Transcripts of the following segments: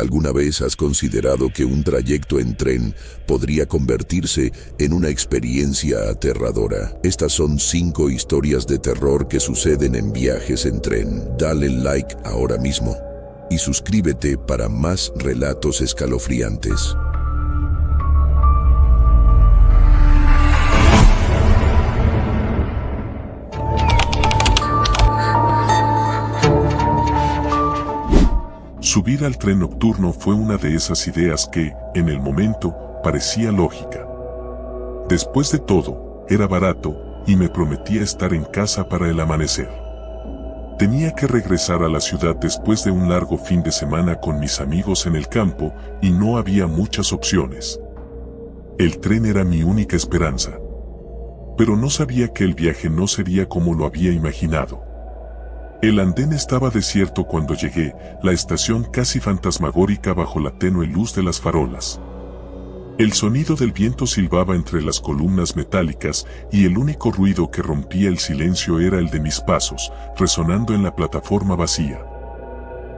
¿Alguna vez has considerado que un trayecto en tren podría convertirse en una experiencia aterradora? Estas son 5 historias de terror que suceden en viajes en tren. Dale like ahora mismo y suscríbete para más relatos escalofriantes. Subir al tren nocturno fue una de esas ideas que, en el momento, parecía lógica. Después de todo, era barato y me prometía estar en casa para el amanecer. Tenía que regresar a la ciudad después de un largo fin de semana con mis amigos en el campo y no había muchas opciones. El tren era mi única esperanza. Pero no sabía que el viaje no sería como lo había imaginado. El andén estaba desierto cuando llegué, la estación casi fantasmagórica bajo la tenue luz de las farolas. El sonido del viento silbaba entre las columnas metálicas y el único ruido que rompía el silencio era el de mis pasos, resonando en la plataforma vacía.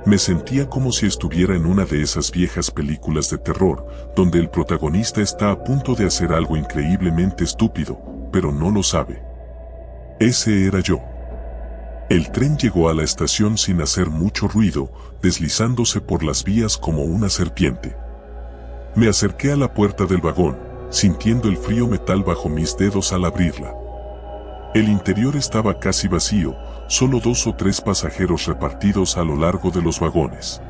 Me sentía como si estuviera en una de esas viejas películas de terror, donde el protagonista está a punto de hacer algo increíblemente estúpido, pero no lo sabe. Ese era yo. El tren llegó a la estación sin hacer mucho ruido, deslizándose por las vías como una serpiente. Me acerqué a la puerta del vagón, sintiendo el frío metal bajo mis dedos al abrirla. El interior estaba casi vacío, solo 2 o 3 pasajeros repartidos a lo largo de los vagones.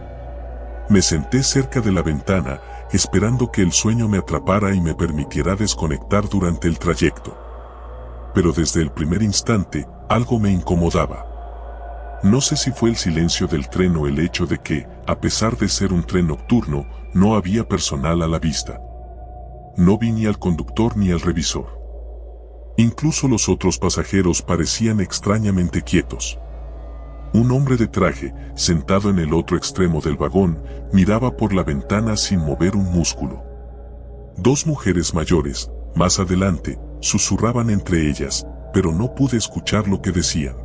Me senté cerca de la ventana, esperando que el sueño me atrapara y me permitiera desconectar durante el trayecto. Pero desde el primer instante, algo me incomodaba. No sé si fue el silencio del tren o el hecho de que, a pesar de ser un tren nocturno, no había personal a la vista. No vi ni al conductor ni al revisor. Incluso los otros pasajeros parecían extrañamente quietos. Un hombre de traje, sentado en el otro extremo del vagón, miraba por la ventana sin mover un músculo. 2 mujeres mayores, más adelante, susurraban entre ellas, pero no pude escuchar lo que decían.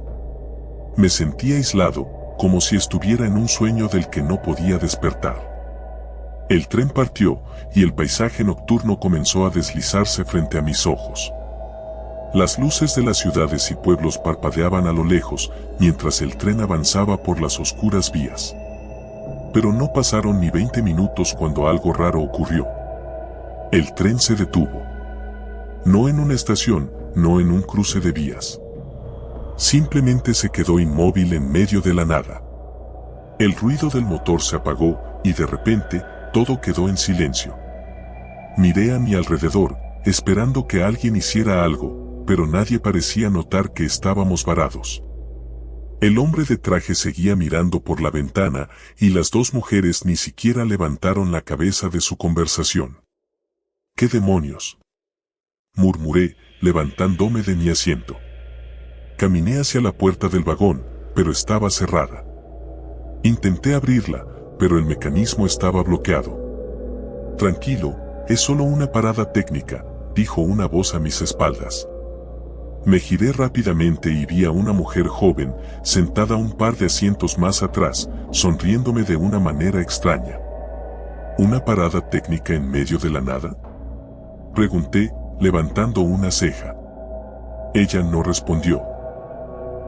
Me sentía aislado, como si estuviera en un sueño del que no podía despertar. El tren partió, y el paisaje nocturno comenzó a deslizarse frente a mis ojos. Las luces de las ciudades y pueblos parpadeaban a lo lejos, mientras el tren avanzaba por las oscuras vías. Pero no pasaron ni 20 minutos cuando algo raro ocurrió. El tren se detuvo. No en una estación, no en un cruce de vías. Simplemente se quedó inmóvil en medio de la nada. El ruido del motor se apagó y de repente todo quedó en silencio. Miré a mi alrededor, esperando que alguien hiciera algo, pero nadie parecía notar que estábamos varados. El hombre de traje seguía mirando por la ventana y las 2 mujeres ni siquiera levantaron la cabeza de su conversación. ¿Qué demonios?, murmuré, levantándome de mi asiento. Caminé hacia la puerta del vagón, pero estaba cerrada. Intenté abrirla, pero el mecanismo estaba bloqueado. Tranquilo, es solo una parada técnica, dijo una voz a mis espaldas. Me giré rápidamente y vi a una mujer joven, sentada un par de asientos más atrás, sonriéndome de una manera extraña. ¿Una parada técnica en medio de la nada?, pregunté, levantando una ceja. Ella no respondió.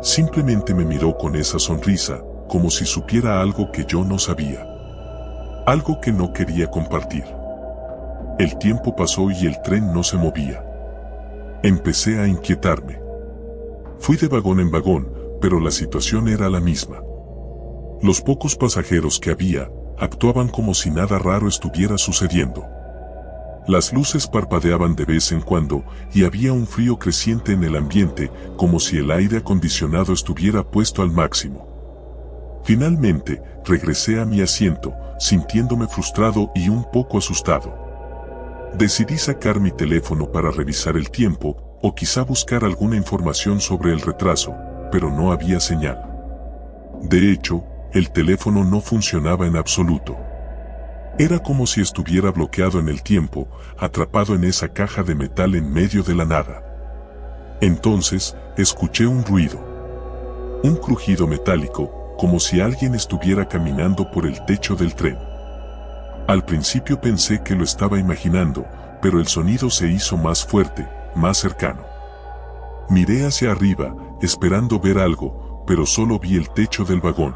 Simplemente me miró con esa sonrisa, como si supiera algo que yo no sabía. Algo que no quería compartir. El tiempo pasó y el tren no se movía. Empecé a inquietarme. Fui de vagón en vagón, pero la situación era la misma. Los pocos pasajeros que había, actuaban como si nada raro estuviera sucediendo. Las luces parpadeaban de vez en cuando, y había un frío creciente en el ambiente, como si el aire acondicionado estuviera puesto al máximo. Finalmente, regresé a mi asiento, sintiéndome frustrado y un poco asustado. Decidí sacar mi teléfono para revisar el tiempo, o quizá buscar alguna información sobre el retraso, pero no había señal. De hecho, el teléfono no funcionaba en absoluto. Era como si estuviera bloqueado en el tiempo, atrapado en esa caja de metal en medio de la nada. Entonces, escuché un ruido. Un crujido metálico, como si alguien estuviera caminando por el techo del tren. Al principio pensé que lo estaba imaginando, pero el sonido se hizo más fuerte, más cercano. Miré hacia arriba, esperando ver algo, pero solo vi el techo del vagón.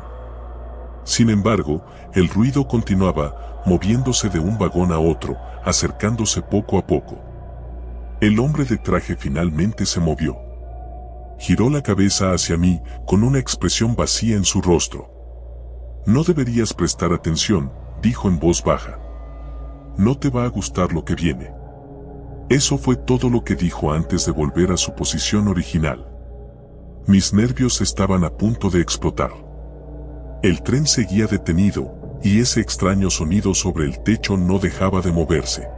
Sin embargo, el ruido continuaba, moviéndose de un vagón a otro, acercándose poco a poco. El hombre de traje finalmente se movió. Giró la cabeza hacia mí, con una expresión vacía en su rostro. «No deberías prestar atención», dijo en voz baja. «No te va a gustar lo que viene». Eso fue todo lo que dijo antes de volver a su posición original. Mis nervios estaban a punto de explotar. El tren seguía detenido, y ese extraño sonido sobre el techo no dejaba de moverse.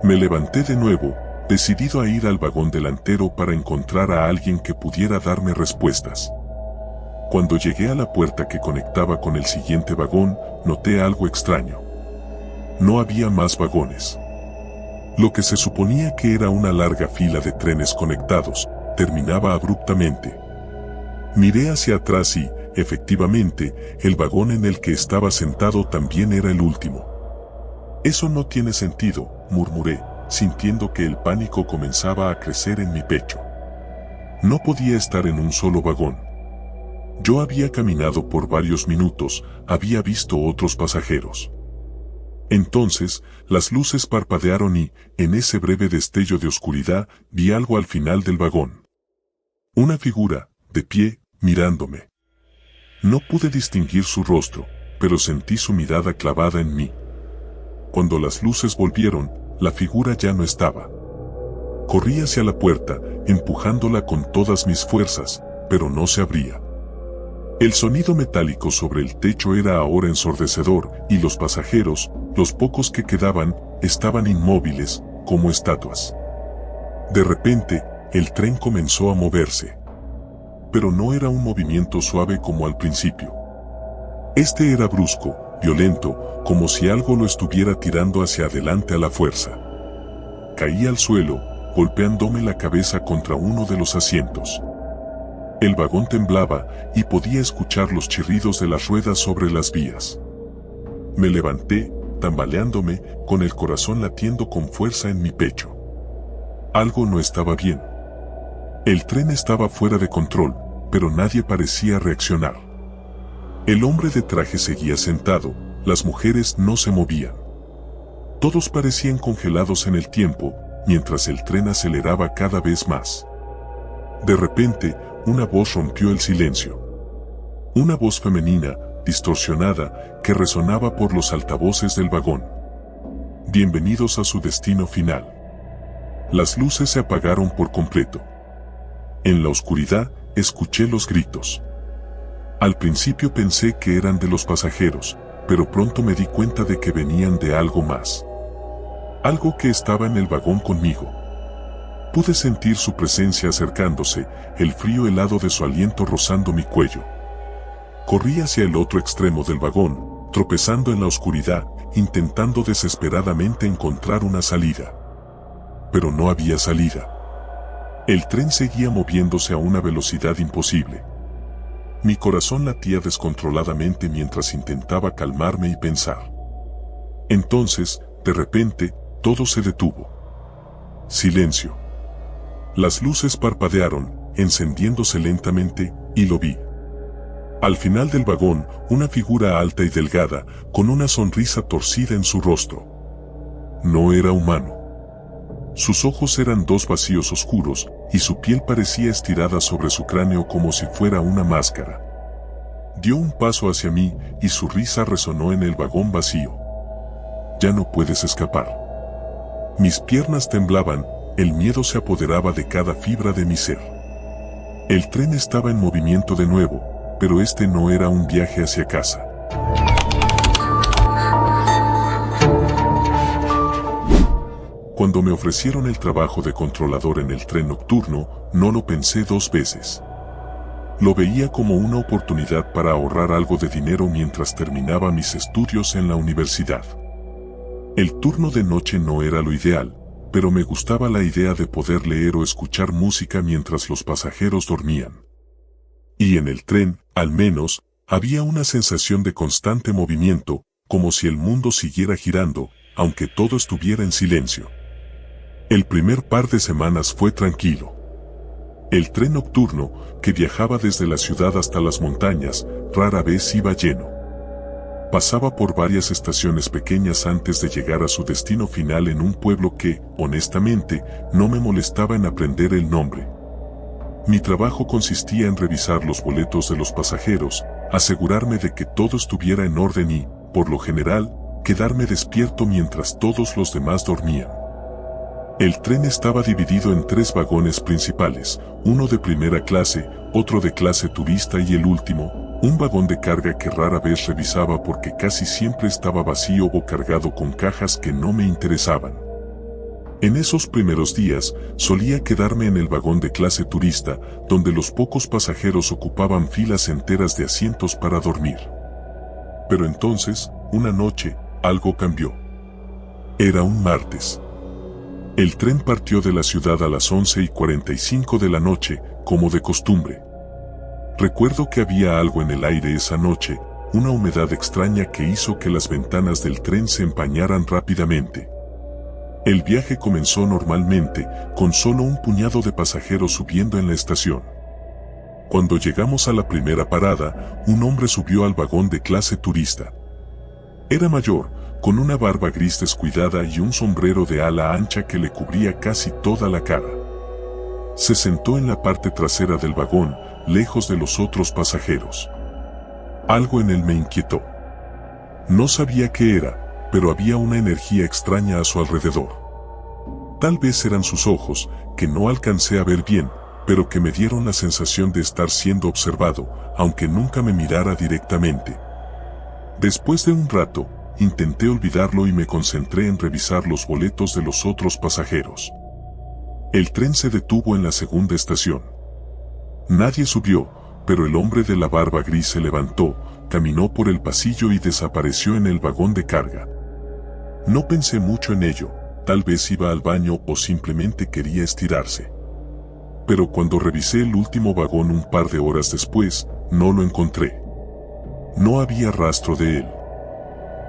Me levanté de nuevo, decidido a ir al vagón delantero para encontrar a alguien que pudiera darme respuestas. Cuando llegué a la puerta que conectaba con el siguiente vagón, noté algo extraño. No había más vagones. Lo que se suponía que era una larga fila de trenes conectados, terminaba abruptamente. Miré hacia atrás y, efectivamente, el vagón en el que estaba sentado también era el último. «Eso no tiene sentido», murmuré, sintiendo que el pánico comenzaba a crecer en mi pecho. No podía estar en un solo vagón. Yo había caminado por varios minutos, había visto otros pasajeros. Entonces, las luces parpadearon y, en ese breve destello de oscuridad, vi algo al final del vagón. Una figura, de pie, mirándome. No pude distinguir su rostro, pero sentí su mirada clavada en mí. Cuando las luces volvieron, la figura ya no estaba. Corrí hacia la puerta, empujándola con todas mis fuerzas, pero no se abría. El sonido metálico sobre el techo era ahora ensordecedor, y los pasajeros, los pocos que quedaban, estaban inmóviles, como estatuas. De repente, el tren comenzó a moverse. Pero no era un movimiento suave como al principio. Este era brusco, violento, como si algo lo estuviera tirando hacia adelante a la fuerza. Caí al suelo, golpeándome la cabeza contra uno de los asientos. El vagón temblaba y podía escuchar los chirridos de las ruedas sobre las vías. Me levanté, tambaleándome, con el corazón latiendo con fuerza en mi pecho. Algo no estaba bien. El tren estaba fuera de control, pero nadie parecía reaccionar. El hombre de traje seguía sentado, las mujeres no se movían. Todos parecían congelados en el tiempo, mientras el tren aceleraba cada vez más. De repente, una voz rompió el silencio. Una voz femenina, distorsionada, que resonaba por los altavoces del vagón. Bienvenidos a su destino final. Las luces se apagaron por completo. En la oscuridad, escuché los gritos. Al principio pensé que eran de los pasajeros, pero pronto me di cuenta de que venían de algo más. Algo que estaba en el vagón conmigo. Pude sentir su presencia acercándose, el frío helado de su aliento rozando mi cuello. Corrí hacia el otro extremo del vagón, tropezando en la oscuridad, intentando desesperadamente encontrar una salida. Pero no había salida. El tren seguía moviéndose a una velocidad imposible. Mi corazón latía descontroladamente mientras intentaba calmarme y pensar. Entonces, de repente, todo se detuvo. Silencio. Las luces parpadearon, encendiéndose lentamente, y lo vi. Al final del vagón, una figura alta y delgada, con una sonrisa torcida en su rostro. No era humano. Sus ojos eran dos vacíos oscuros, y su piel parecía estirada sobre su cráneo como si fuera una máscara. Dio un paso hacia mí, y su risa resonó en el vagón vacío. Ya no puedes escapar. Mis piernas temblaban, el miedo se apoderaba de cada fibra de mi ser. El tren estaba en movimiento de nuevo, pero este no era un viaje hacia casa. Cuando me ofrecieron el trabajo de controlador en el tren nocturno, no lo pensé dos veces. Lo veía como una oportunidad para ahorrar algo de dinero mientras terminaba mis estudios en la universidad. El turno de noche no era lo ideal, pero me gustaba la idea de poder leer o escuchar música mientras los pasajeros dormían. Y en el tren, al menos, había una sensación de constante movimiento, como si el mundo siguiera girando, aunque todo estuviera en silencio. El primer par de semanas fue tranquilo. El tren nocturno, que viajaba desde la ciudad hasta las montañas, rara vez iba lleno. Pasaba por varias estaciones pequeñas antes de llegar a su destino final en un pueblo que, honestamente, no me molestaba en aprender el nombre. Mi trabajo consistía en revisar los boletos de los pasajeros, asegurarme de que todo estuviera en orden y, por lo general, quedarme despierto mientras todos los demás dormían. El tren estaba dividido en 3 vagones principales, uno de primera clase, otro de clase turista y el último, un vagón de carga que rara vez revisaba porque casi siempre estaba vacío o cargado con cajas que no me interesaban. En esos primeros días, solía quedarme en el vagón de clase turista, donde los pocos pasajeros ocupaban filas enteras de asientos para dormir. Pero entonces, una noche, algo cambió. Era un martes. El tren partió de la ciudad a las 11:45 de la noche, como de costumbre. Recuerdo que había algo en el aire esa noche, una humedad extraña que hizo que las ventanas del tren se empañaran rápidamente. El viaje comenzó normalmente, con solo un puñado de pasajeros subiendo en la estación. Cuando llegamos a la primera parada, un hombre subió al vagón de clase turista. Era mayor, con una barba gris descuidada y un sombrero de ala ancha que le cubría casi toda la cara. Se sentó en la parte trasera del vagón, lejos de los otros pasajeros. Algo en él me inquietó. No sabía qué era, pero había una energía extraña a su alrededor. Tal vez eran sus ojos, que no alcancé a ver bien, pero que me dieron la sensación de estar siendo observado, aunque nunca me mirara directamente. Después de un rato, intenté olvidarlo y me concentré en revisar los boletos de los otros pasajeros. El tren se detuvo en la segunda estación. Nadie subió, pero el hombre de la barba gris se levantó, caminó por el pasillo y desapareció en el vagón de carga. No pensé mucho en ello, tal vez iba al baño o simplemente quería estirarse. Pero cuando revisé el último vagón un par de horas después, no lo encontré. No había rastro de él.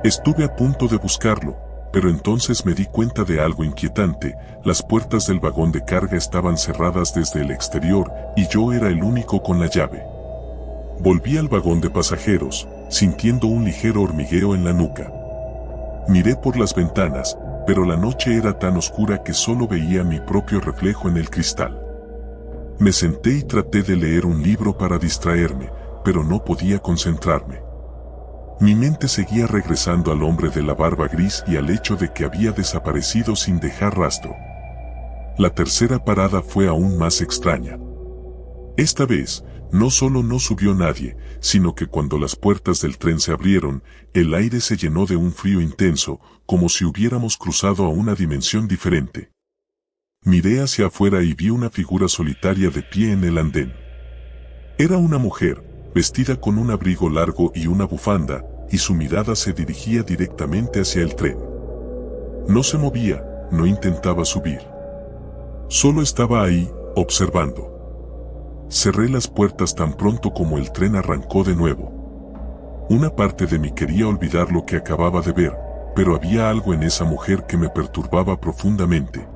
Estuve a punto de buscarlo, pero entonces me di cuenta de algo inquietante: las puertas del vagón de carga estaban cerradas desde el exterior y yo era el único con la llave. Volví al vagón de pasajeros, sintiendo un ligero hormigueo en la nuca. Miré por las ventanas, pero la noche era tan oscura que solo veía mi propio reflejo en el cristal. Me senté y traté de leer un libro para distraerme, pero no podía concentrarme. Mi mente seguía regresando al hombre de la barba gris y al hecho de que había desaparecido sin dejar rastro. La tercera parada fue aún más extraña. Esta vez, no solo no subió nadie, sino que cuando las puertas del tren se abrieron, el aire se llenó de un frío intenso, como si hubiéramos cruzado a una dimensión diferente. Miré hacia afuera y vi una figura solitaria de pie en el andén. Era una mujer, vestida con un abrigo largo y una bufanda, y su mirada se dirigía directamente hacia el tren. No se movía, no intentaba subir. Solo estaba ahí, observando. Cerré las puertas tan pronto como el tren arrancó de nuevo. Una parte de mí quería olvidar lo que acababa de ver, pero había algo en esa mujer que me perturbaba profundamente.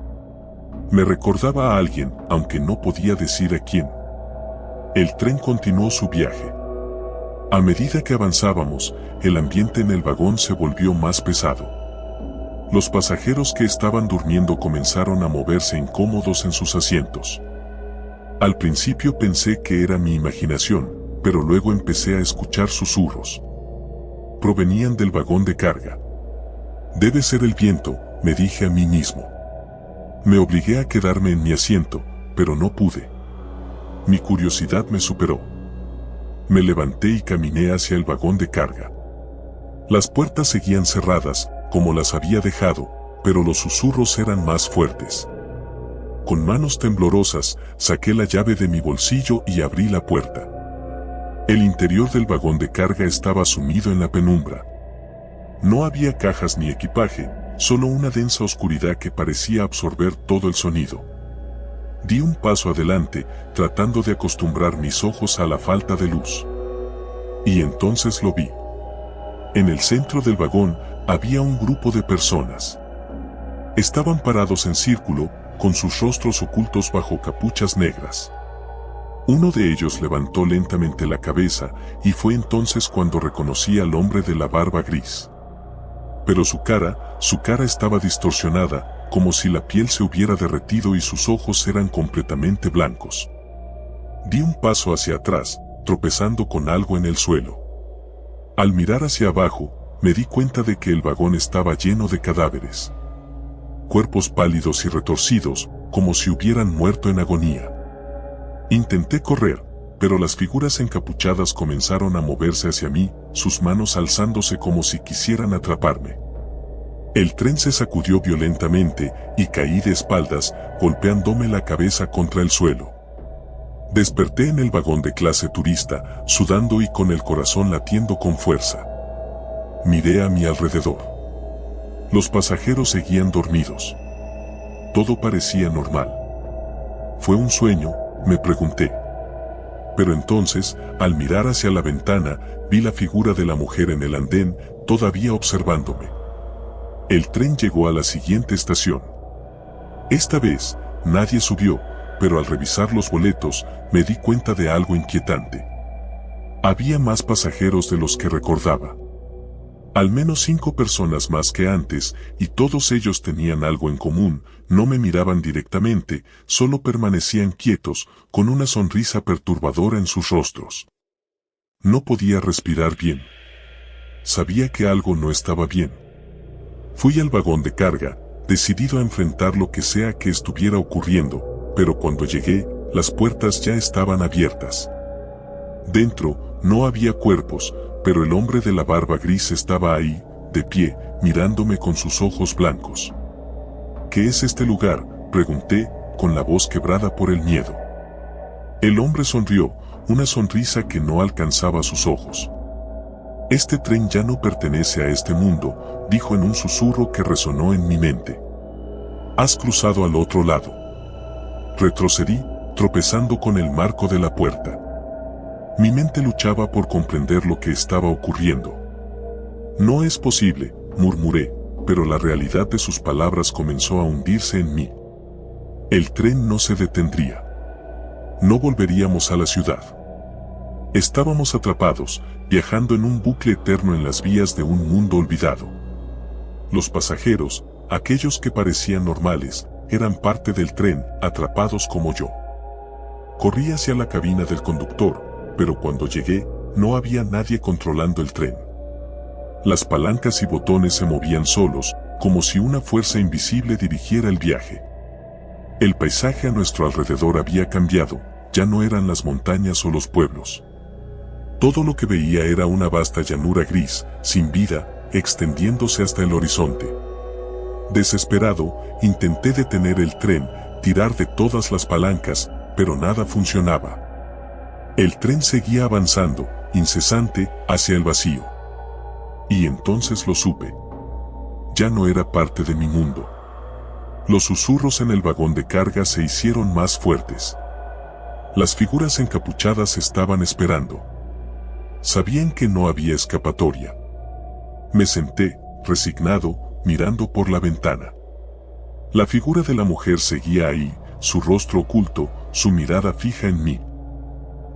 Me recordaba a alguien, aunque no podía decir a quién. El tren continuó su viaje. A medida que avanzábamos, el ambiente en el vagón se volvió más pesado. Los pasajeros que estaban durmiendo comenzaron a moverse incómodos en sus asientos. Al principio pensé que era mi imaginación, pero luego empecé a escuchar susurros. Provenían del vagón de carga. Debe ser el viento, me dije a mí mismo. Me obligué a quedarme en mi asiento, pero no pude. Mi curiosidad me superó. Me levanté y caminé hacia el vagón de carga. Las puertas seguían cerradas, como las había dejado, pero los susurros eran más fuertes. Con manos temblorosas, saqué la llave de mi bolsillo y abrí la puerta. El interior del vagón de carga estaba sumido en la penumbra. No había cajas ni equipaje, solo una densa oscuridad que parecía absorber todo el sonido. Di un paso adelante, tratando de acostumbrar mis ojos a la falta de luz. Y entonces lo vi. En el centro del vagón había un grupo de personas. Estaban parados en círculo, con sus rostros ocultos bajo capuchas negras. Uno de ellos levantó lentamente la cabeza y fue entonces cuando reconocí al hombre de la barba gris. Pero su cara estaba distorsionada, como si la piel se hubiera derretido y sus ojos eran completamente blancos. Di un paso hacia atrás, tropezando con algo en el suelo. Al mirar hacia abajo, me di cuenta de que el vagón estaba lleno de cadáveres. Cuerpos pálidos y retorcidos, como si hubieran muerto en agonía. Intenté correr, pero las figuras encapuchadas comenzaron a moverse hacia mí, sus manos alzándose como si quisieran atraparme. El tren se sacudió violentamente y caí de espaldas, golpeándome la cabeza contra el suelo. Desperté en el vagón de clase turista, sudando y con el corazón latiendo con fuerza. Miré a mi alrededor. Los pasajeros seguían dormidos. Todo parecía normal. ¿Fue un sueño?, me pregunté. Pero entonces, al mirar hacia la ventana, vi la figura de la mujer en el andén, todavía observándome. El tren llegó a la siguiente estación. Esta vez, nadie subió, pero al revisar los boletos, me di cuenta de algo inquietante. Había más pasajeros de los que recordaba. Al menos 5 personas más que antes, y todos ellos tenían algo en común, no me miraban directamente, solo permanecían quietos, con una sonrisa perturbadora en sus rostros. No podía respirar bien. Sabía que algo no estaba bien. Fui al vagón de carga, decidido a enfrentar lo que sea que estuviera ocurriendo, pero cuando llegué, las puertas ya estaban abiertas. Dentro, no había cuerpos, pero el hombre de la barba gris estaba ahí, de pie, mirándome con sus ojos blancos. ¿Qué es este lugar?, pregunté, con la voz quebrada por el miedo. El hombre sonrió, una sonrisa que no alcanzaba sus ojos. Este tren ya no pertenece a este mundo, dijo en un susurro que resonó en mi mente. Has cruzado al otro lado. Retrocedí, tropezando con el marco de la puerta. Mi mente luchaba por comprender lo que estaba ocurriendo. No es posible, murmuré, pero la realidad de sus palabras comenzó a hundirse en mí. El tren no se detendría. No volveríamos a la ciudad. Estábamos atrapados, viajando en un bucle eterno en las vías de un mundo olvidado. Los pasajeros, aquellos que parecían normales, eran parte del tren, atrapados como yo. Corrí hacia la cabina del conductor, pero cuando llegué, no había nadie controlando el tren. Las palancas y botones se movían solos, como si una fuerza invisible dirigiera el viaje. El paisaje a nuestro alrededor había cambiado, ya no eran las montañas o los pueblos. Todo lo que veía era una vasta llanura gris, sin vida, extendiéndose hasta el horizonte. Desesperado, intenté detener el tren, tirar de todas las palancas, pero nada funcionaba. El tren seguía avanzando, incesante, hacia el vacío. Y entonces lo supe. Ya no era parte de mi mundo. Los susurros en el vagón de carga se hicieron más fuertes. Las figuras encapuchadas estaban esperando. Sabían que no había escapatoria. Me senté, resignado, mirando por la ventana. La figura de la mujer seguía ahí, su rostro oculto, su mirada fija en mí.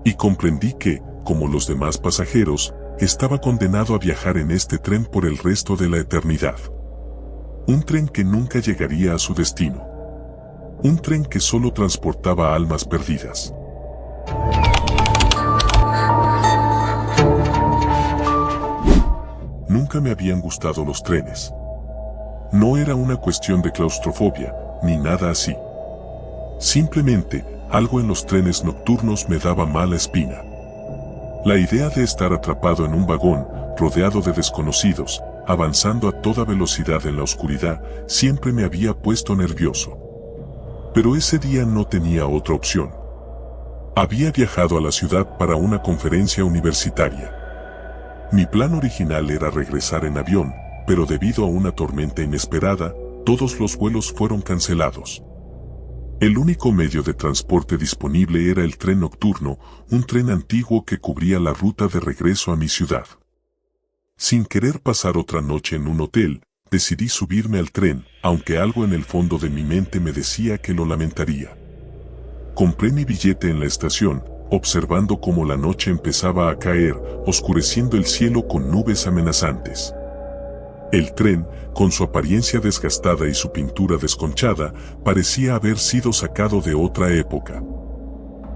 Y comprendí que, como los demás pasajeros, estaba condenado a viajar en este tren por el resto de la eternidad. Un tren que nunca llegaría a su destino. Un tren que solo transportaba almas perdidas. Nunca me habían gustado los trenes. No era una cuestión de claustrofobia, ni nada así. Simplemente, algo en los trenes nocturnos me daba mala espina. La idea de estar atrapado en un vagón, rodeado de desconocidos, avanzando a toda velocidad en la oscuridad, siempre me había puesto nervioso. Pero ese día no tenía otra opción. Había viajado a la ciudad para una conferencia universitaria. Mi plan original era regresar en avión, pero debido a una tormenta inesperada, todos los vuelos fueron cancelados. El único medio de transporte disponible era el tren nocturno, un tren antiguo que cubría la ruta de regreso a mi ciudad. Sin querer pasar otra noche en un hotel, decidí subirme al tren, aunque algo en el fondo de mi mente me decía que lo lamentaría. Compré mi billete en la estación, observando cómo la noche empezaba a caer, oscureciendo el cielo con nubes amenazantes. El tren, con su apariencia desgastada y su pintura desconchada, parecía haber sido sacado de otra época.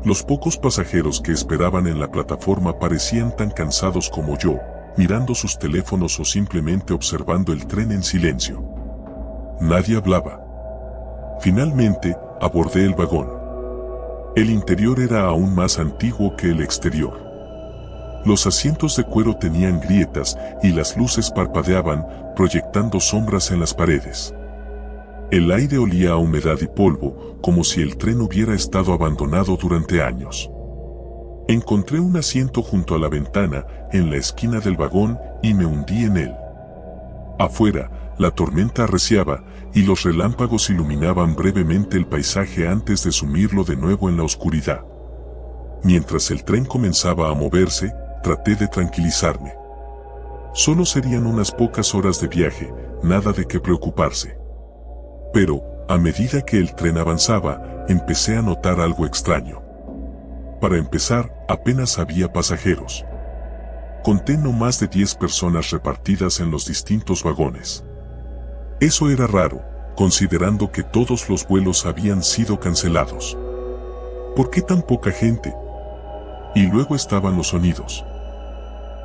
Los pocos pasajeros que esperaban en la plataforma parecían tan cansados como yo, mirando sus teléfonos o simplemente observando el tren en silencio. Nadie hablaba. Finalmente, abordé el vagón. El interior era aún más antiguo que el exterior. Los asientos de cuero tenían grietas y las luces parpadeaban, proyectando sombras en las paredes. El aire olía a humedad y polvo, como si el tren hubiera estado abandonado durante años. Encontré un asiento junto a la ventana, en la esquina del vagón, y me hundí en él. Afuera, la tormenta arreciaba, y los relámpagos iluminaban brevemente el paisaje antes de sumirlo de nuevo en la oscuridad. Mientras el tren comenzaba a moverse, traté de tranquilizarme. Solo serían unas pocas horas de viaje, nada de qué preocuparse. Pero, a medida que el tren avanzaba, empecé a notar algo extraño. Para empezar, apenas había pasajeros. Conté no más de 10 personas repartidas en los distintos vagones. Eso era raro, considerando que todos los vuelos habían sido cancelados. ¿Por qué tan poca gente? Y luego estaban los sonidos.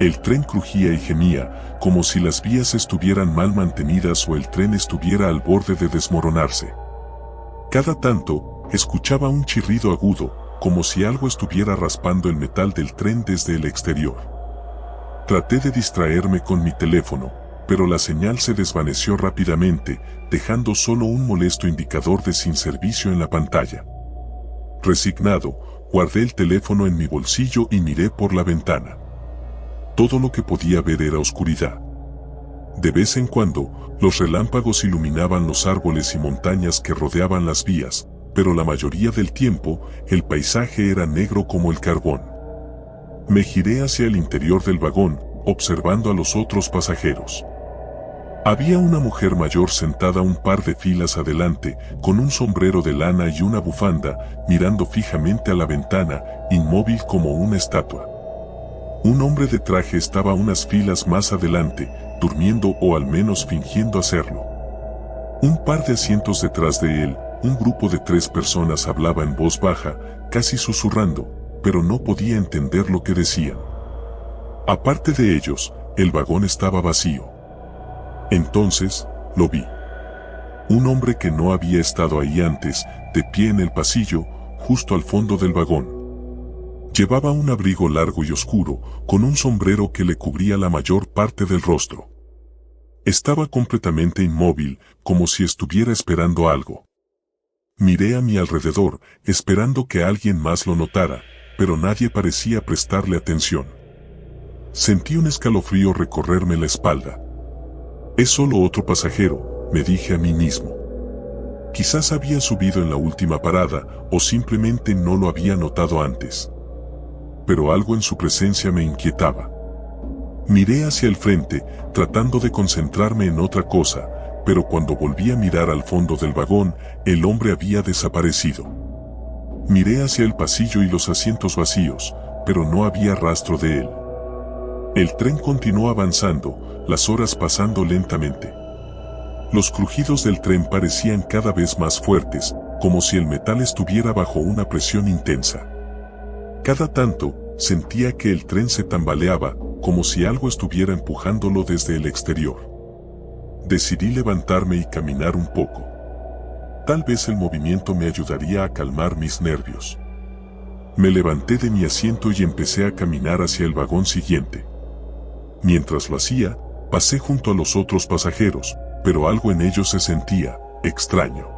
El tren crujía y gemía, como si las vías estuvieran mal mantenidas o el tren estuviera al borde de desmoronarse. Cada tanto, escuchaba un chirrido agudo, como si algo estuviera raspando el metal del tren desde el exterior. Traté de distraerme con mi teléfono, pero la señal se desvaneció rápidamente, dejando solo un molesto indicador de sin servicio en la pantalla. Resignado, guardé el teléfono en mi bolsillo y miré por la ventana. Todo lo que podía ver era oscuridad. De vez en cuando, los relámpagos iluminaban los árboles y montañas que rodeaban las vías, pero la mayoría del tiempo, el paisaje era negro como el carbón. Me giré hacia el interior del vagón, observando a los otros pasajeros. Había una mujer mayor sentada un par de filas adelante, con un sombrero de lana y una bufanda, mirando fijamente a la ventana, inmóvil como una estatua. Un hombre de traje estaba unas filas más adelante, durmiendo o al menos fingiendo hacerlo. Un par de asientos detrás de él, un grupo de 3 personas hablaba en voz baja, casi susurrando, pero no podía entender lo que decían. Aparte de ellos, el vagón estaba vacío. Entonces, lo vi. Un hombre que no había estado ahí antes, de pie en el pasillo, justo al fondo del vagón. Llevaba un abrigo largo y oscuro, con un sombrero que le cubría la mayor parte del rostro. Estaba completamente inmóvil, como si estuviera esperando algo. Miré a mi alrededor, esperando que alguien más lo notara, pero nadie parecía prestarle atención. Sentí un escalofrío recorrerme la espalda. Es solo otro pasajero, me dije a mí mismo. Quizás había subido en la última parada, o simplemente no lo había notado antes. Pero algo en su presencia me inquietaba. Miré hacia el frente, tratando de concentrarme en otra cosa, pero cuando volví a mirar al fondo del vagón, el hombre había desaparecido. Miré hacia el pasillo y los asientos vacíos, pero no había rastro de él. El tren continuó avanzando, las horas pasando lentamente. Los crujidos del tren parecían cada vez más fuertes, como si el metal estuviera bajo una presión intensa. Cada tanto, sentía que el tren se tambaleaba, como si algo estuviera empujándolo desde el exterior. Decidí levantarme y caminar un poco. Tal vez el movimiento me ayudaría a calmar mis nervios. Me levanté de mi asiento y empecé a caminar hacia el vagón siguiente. Mientras lo hacía, pasé junto a los otros pasajeros, pero algo en ellos se sentía extraño.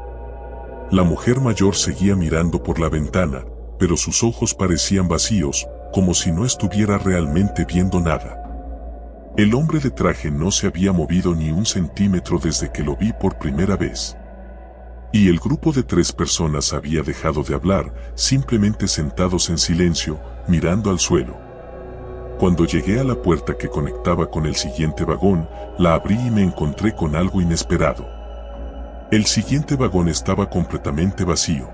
La mujer mayor seguía mirando por la ventana, pero sus ojos parecían vacíos, como si no estuviera realmente viendo nada. El hombre de traje no se había movido ni un centímetro desde que lo vi por primera vez. Y el grupo de 3 personas había dejado de hablar, simplemente sentados en silencio, mirando al suelo. Cuando llegué a la puerta que conectaba con el siguiente vagón, la abrí y me encontré con algo inesperado. El siguiente vagón estaba completamente vacío.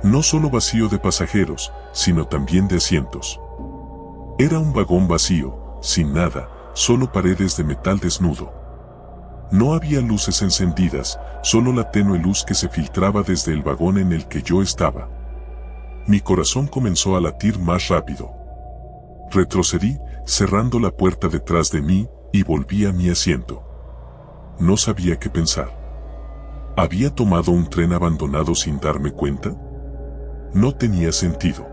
No solo vacío de pasajeros, sino también de asientos. Era un vagón vacío, sin nada, solo paredes de metal desnudo. No había luces encendidas, solo la tenue luz que se filtraba desde el vagón en el que yo estaba. Mi corazón comenzó a latir más rápido. Retrocedí, cerrando la puerta detrás de mí, y volví a mi asiento. No sabía qué pensar. ¿Había tomado un tren abandonado sin darme cuenta? No tenía sentido.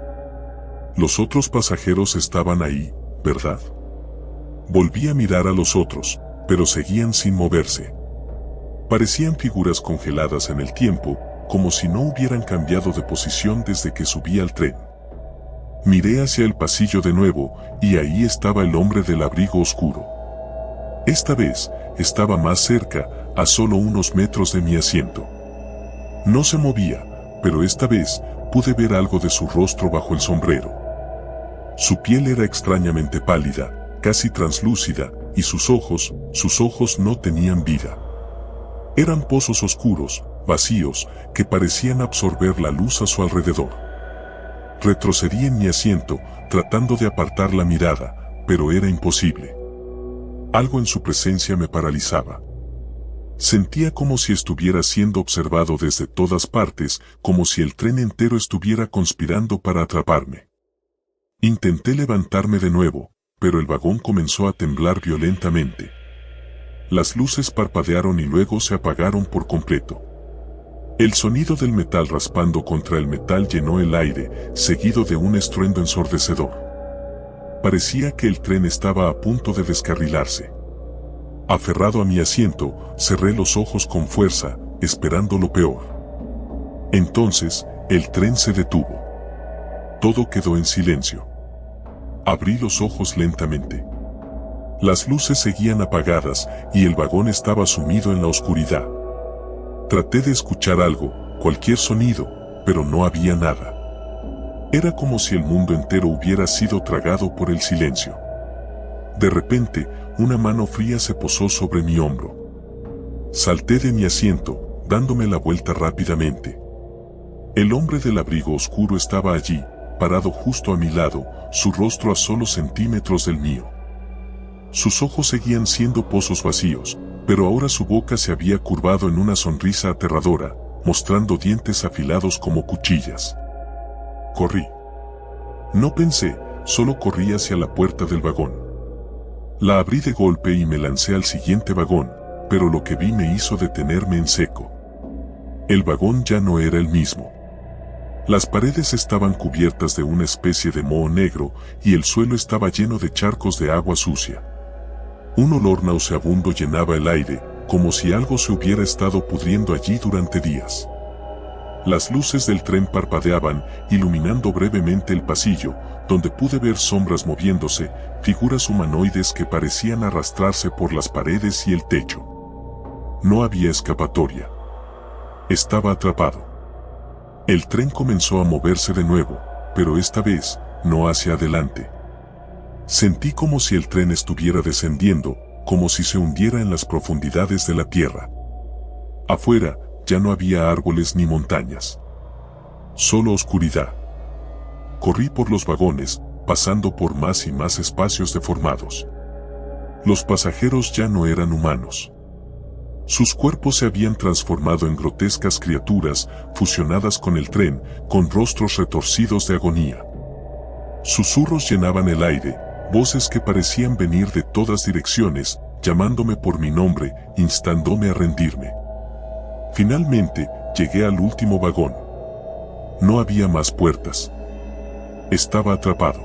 Los otros pasajeros estaban ahí, ¿verdad? Volví a mirar a los otros, pero seguían sin moverse. Parecían figuras congeladas en el tiempo, como si no hubieran cambiado de posición desde que subí al tren. Miré hacia el pasillo de nuevo, y ahí estaba el hombre del abrigo oscuro. Esta vez, estaba más cerca, a solo unos metros de mi asiento. No se movía, pero esta vez, pude ver algo de su rostro bajo el sombrero. Su piel era extrañamente pálida, casi translúcida, y sus ojos no tenían vida. Eran pozos oscuros, vacíos, que parecían absorber la luz a su alrededor. Retrocedí en mi asiento, tratando de apartar la mirada, pero era imposible. Algo en su presencia me paralizaba. Sentía como si estuviera siendo observado desde todas partes, como si el tren entero estuviera conspirando para atraparme. Intenté levantarme de nuevo, pero el vagón comenzó a temblar violentamente. Las luces parpadearon y luego se apagaron por completo. El sonido del metal raspando contra el metal llenó el aire, seguido de un estruendo ensordecedor. Parecía que el tren estaba a punto de descarrilarse. Aferrado a mi asiento, cerré los ojos con fuerza, esperando lo peor. Entonces, el tren se detuvo. Todo quedó en silencio. Abrí los ojos lentamente. Las luces seguían apagadas y el vagón estaba sumido en la oscuridad. Traté de escuchar algo, cualquier sonido, pero no había nada. Era como si el mundo entero hubiera sido tragado por el silencio. De repente, una mano fría se posó sobre mi hombro. Salté de mi asiento, dándome la vuelta rápidamente. El hombre del abrigo oscuro estaba allí, parado justo a mi lado, su rostro a solo centímetros del mío. Sus ojos seguían siendo pozos vacíos, pero ahora su boca se había curvado en una sonrisa aterradora, mostrando dientes afilados como cuchillas. Corrí. No pensé, solo corrí hacia la puerta del vagón. La abrí de golpe y me lancé al siguiente vagón, pero lo que vi me hizo detenerme en seco. El vagón ya no era el mismo. Las paredes estaban cubiertas de una especie de moho negro y el suelo estaba lleno de charcos de agua sucia. Un olor nauseabundo llenaba el aire, como si algo se hubiera estado pudriendo allí durante días. Las luces del tren parpadeaban, iluminando brevemente el pasillo, donde pude ver sombras moviéndose, figuras humanoides que parecían arrastrarse por las paredes y el techo. No había escapatoria. Estaba atrapado. El tren comenzó a moverse de nuevo, pero esta vez, no hacia adelante. Sentí como si el tren estuviera descendiendo, como si se hundiera en las profundidades de la tierra. Afuera, ya no había árboles ni montañas. Solo oscuridad. Corrí por los vagones, pasando por más y más espacios deformados. Los pasajeros ya no eran humanos. Sus cuerpos se habían transformado en grotescas criaturas, fusionadas con el tren, con rostros retorcidos de agonía. Susurros llenaban el aire, voces que parecían venir de todas direcciones, llamándome por mi nombre, instándome a rendirme. Finalmente, llegué al último vagón. No había más puertas. Estaba atrapado.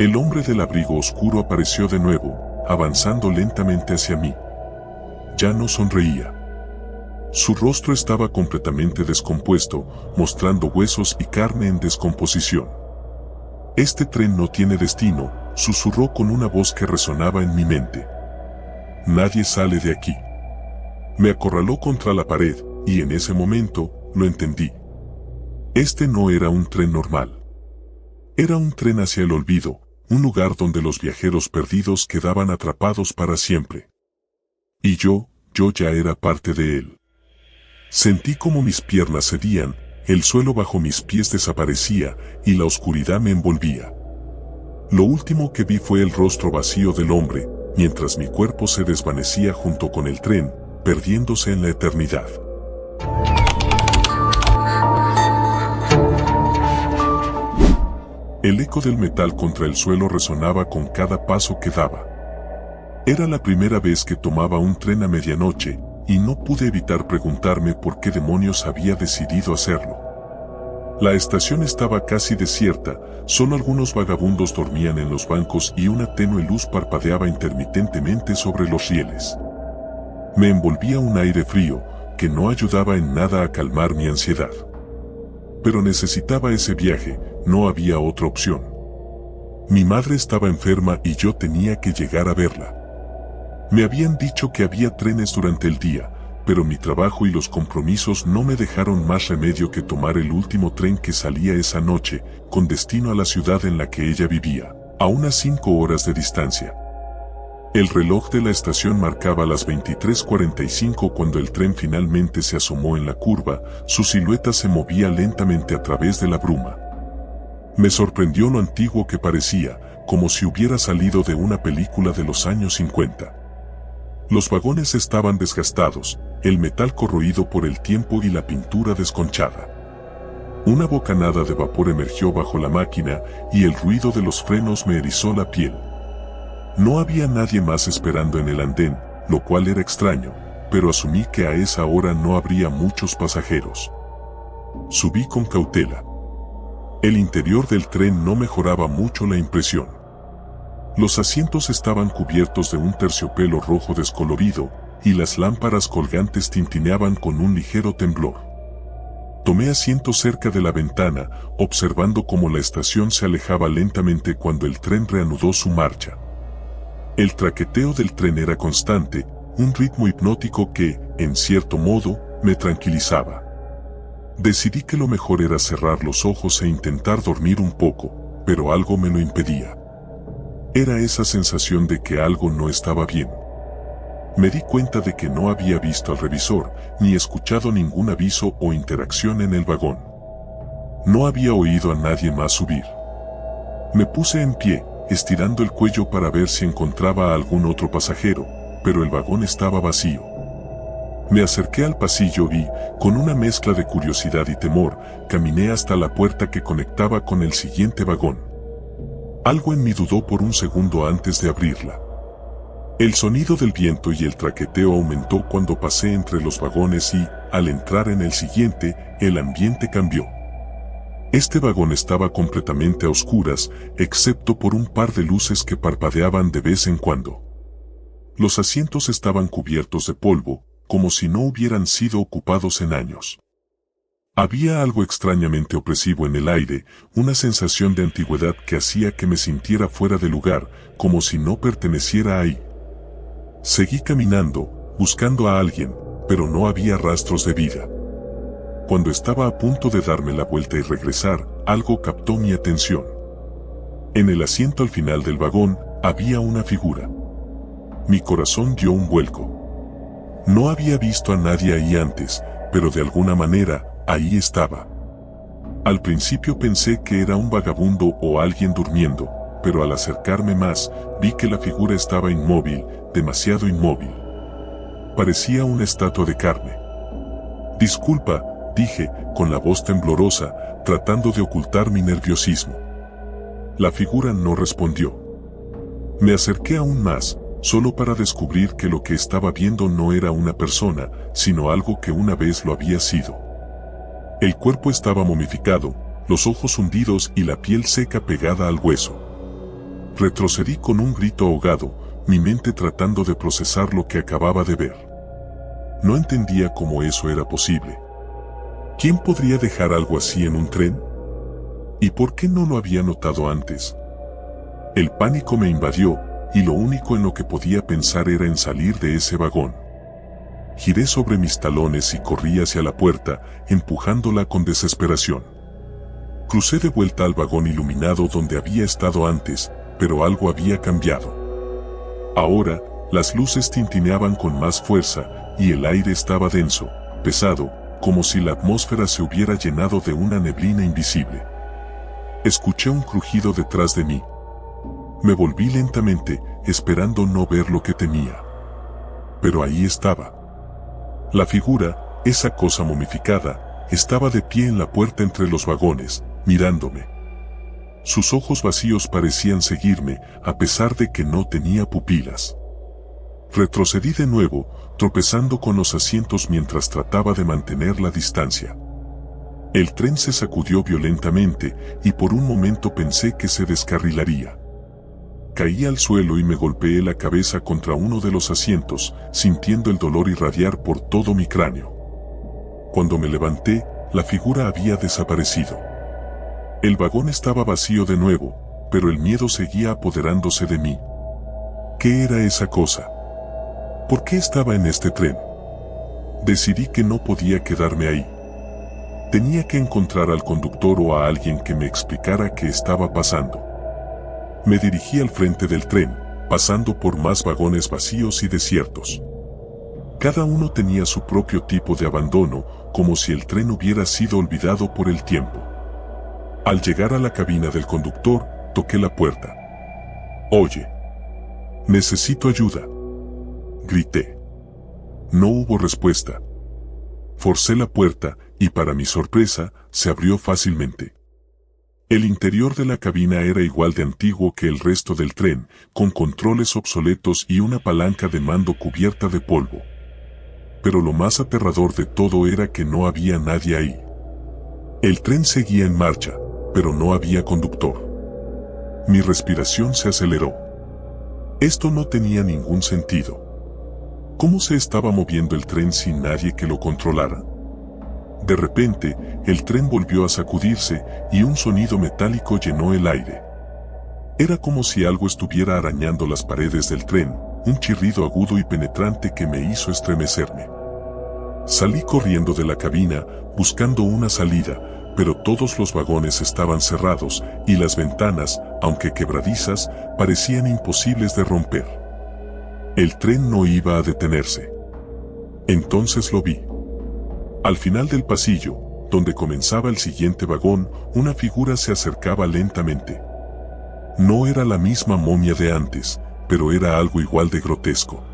El hombre del abrigo oscuro apareció de nuevo, avanzando lentamente hacia mí. Ya no sonreía. Su rostro estaba completamente descompuesto, mostrando huesos y carne en descomposición. «Este tren no tiene destino», susurró con una voz que resonaba en mi mente. «Nadie sale de aquí». Me acorraló contra la pared, y en ese momento, lo entendí. Este no era un tren normal. Era un tren hacia el olvido, un lugar donde los viajeros perdidos quedaban atrapados para siempre. Y yo ya era parte de él. Sentí como mis piernas cedían, el suelo bajo mis pies desaparecía y la oscuridad me envolvía. Lo último que vi fue el rostro vacío del hombre, mientras mi cuerpo se desvanecía junto con el tren, perdiéndose en la eternidad. El eco del metal contra el suelo resonaba con cada paso que daba. Era la primera vez que tomaba un tren a medianoche, y no pude evitar preguntarme por qué demonios había decidido hacerlo. La estación estaba casi desierta, solo algunos vagabundos dormían en los bancos y una tenue luz parpadeaba intermitentemente sobre los rieles. Me envolvía un aire frío, que no ayudaba en nada a calmar mi ansiedad. Pero necesitaba ese viaje, no había otra opción. Mi madre estaba enferma y yo tenía que llegar a verla. Me habían dicho que había trenes durante el día, pero mi trabajo y los compromisos no me dejaron más remedio que tomar el último tren que salía esa noche, con destino a la ciudad en la que ella vivía, a unas 5 horas de distancia. El reloj de la estación marcaba las 23:45 cuando el tren finalmente se asomó en la curva, su silueta se movía lentamente a través de la bruma. Me sorprendió lo antiguo que parecía, como si hubiera salido de una película de los años 50. Los vagones estaban desgastados, el metal corroído por el tiempo y la pintura desconchada. Una bocanada de vapor emergió bajo la máquina y el ruido de los frenos me erizó la piel. No había nadie más esperando en el andén, lo cual era extraño, pero asumí que a esa hora no habría muchos pasajeros. Subí con cautela. El interior del tren no mejoraba mucho la impresión. Los asientos estaban cubiertos de un terciopelo rojo descolorido, y las lámparas colgantes tintineaban con un ligero temblor. Tomé asiento cerca de la ventana, observando cómo la estación se alejaba lentamente cuando el tren reanudó su marcha. El traqueteo del tren era constante, un ritmo hipnótico que, en cierto modo, me tranquilizaba. Decidí que lo mejor era cerrar los ojos e intentar dormir un poco, pero algo me lo impedía. Era esa sensación de que algo no estaba bien. Me di cuenta de que no había visto al revisor, ni escuchado ningún aviso o interacción en el vagón. No había oído a nadie más subir. Me puse en pie, estirando el cuello para ver si encontraba a algún otro pasajero, pero el vagón estaba vacío. Me acerqué al pasillo y, con una mezcla de curiosidad y temor, caminé hasta la puerta que conectaba con el siguiente vagón. Algo en mí dudó por un segundo antes de abrirla. El sonido del viento y el traqueteo aumentó cuando pasé entre los vagones y, al entrar en el siguiente, el ambiente cambió. Este vagón estaba completamente a oscuras, excepto por un par de luces que parpadeaban de vez en cuando. Los asientos estaban cubiertos de polvo, como si no hubieran sido ocupados en años. Había algo extrañamente opresivo en el aire, una sensación de antigüedad que hacía que me sintiera fuera de lugar, como si no perteneciera ahí. Seguí caminando, buscando a alguien, pero no había rastros de vida. Cuando estaba a punto de darme la vuelta y regresar, algo captó mi atención. En el asiento al final del vagón, había una figura. Mi corazón dio un vuelco. No había visto a nadie ahí antes, pero de alguna manera, ahí estaba. Al principio pensé que era un vagabundo o alguien durmiendo, pero al acercarme más, vi que la figura estaba inmóvil, demasiado inmóvil. Parecía una estatua de carne. «Disculpa», dije, con la voz temblorosa, tratando de ocultar mi nerviosismo. La figura no respondió. Me acerqué aún más, solo para descubrir que lo que estaba viendo no era una persona, sino algo que una vez lo había sido. El cuerpo estaba momificado, los ojos hundidos y la piel seca pegada al hueso. Retrocedí con un grito ahogado, mi mente tratando de procesar lo que acababa de ver. No entendía cómo eso era posible. ¿Quién podría dejar algo así en un tren? ¿Y por qué no lo había notado antes? El pánico me invadió, y lo único en lo que podía pensar era en salir de ese vagón. Giré sobre mis talones y corrí hacia la puerta, empujándola con desesperación. Crucé de vuelta al vagón iluminado donde había estado antes, pero algo había cambiado. Ahora, las luces tintineaban con más fuerza y el aire estaba denso, pesado, como si la atmósfera se hubiera llenado de una neblina invisible. Escuché un crujido detrás de mí. Me volví lentamente, esperando no ver lo que temía. Pero ahí estaba. La figura, esa cosa momificada, estaba de pie en la puerta entre los vagones, mirándome. Sus ojos vacíos parecían seguirme, a pesar de que no tenía pupilas. Retrocedí de nuevo, tropezando con los asientos mientras trataba de mantener la distancia. El tren se sacudió violentamente y por un momento pensé que se descarrilaría. Caí al suelo y me golpeé la cabeza contra uno de los asientos, sintiendo el dolor irradiar por todo mi cráneo. Cuando me levanté, la figura había desaparecido. El vagón estaba vacío de nuevo, pero el miedo seguía apoderándose de mí. ¿Qué era esa cosa? ¿Por qué estaba en este tren? Decidí que no podía quedarme ahí. Tenía que encontrar al conductor o a alguien que me explicara qué estaba pasando. Me dirigí al frente del tren, pasando por más vagones vacíos y desiertos. Cada uno tenía su propio tipo de abandono, como si el tren hubiera sido olvidado por el tiempo. Al llegar a la cabina del conductor, toqué la puerta. «Oye, necesito ayuda», grité. No hubo respuesta. Forcé la puerta y, para mi sorpresa, se abrió fácilmente. El interior de la cabina era igual de antiguo que el resto del tren, con controles obsoletos y una palanca de mando cubierta de polvo. Pero lo más aterrador de todo era que no había nadie ahí. El tren seguía en marcha, pero no había conductor. Mi respiración se aceleró. Esto no tenía ningún sentido. ¿Cómo se estaba moviendo el tren sin nadie que lo controlara? De repente, el tren volvió a sacudirse y un sonido metálico llenó el aire. Era como si algo estuviera arañando las paredes del tren, un chirrido agudo y penetrante que me hizo estremecerme. Salí corriendo de la cabina, buscando una salida, pero todos los vagones estaban cerrados y las ventanas, aunque quebradizas, parecían imposibles de romper. El tren no iba a detenerse. Entonces lo vi. Al final del pasillo, donde comenzaba el siguiente vagón, una figura se acercaba lentamente. No era la misma momia de antes, pero era algo igual de grotesco.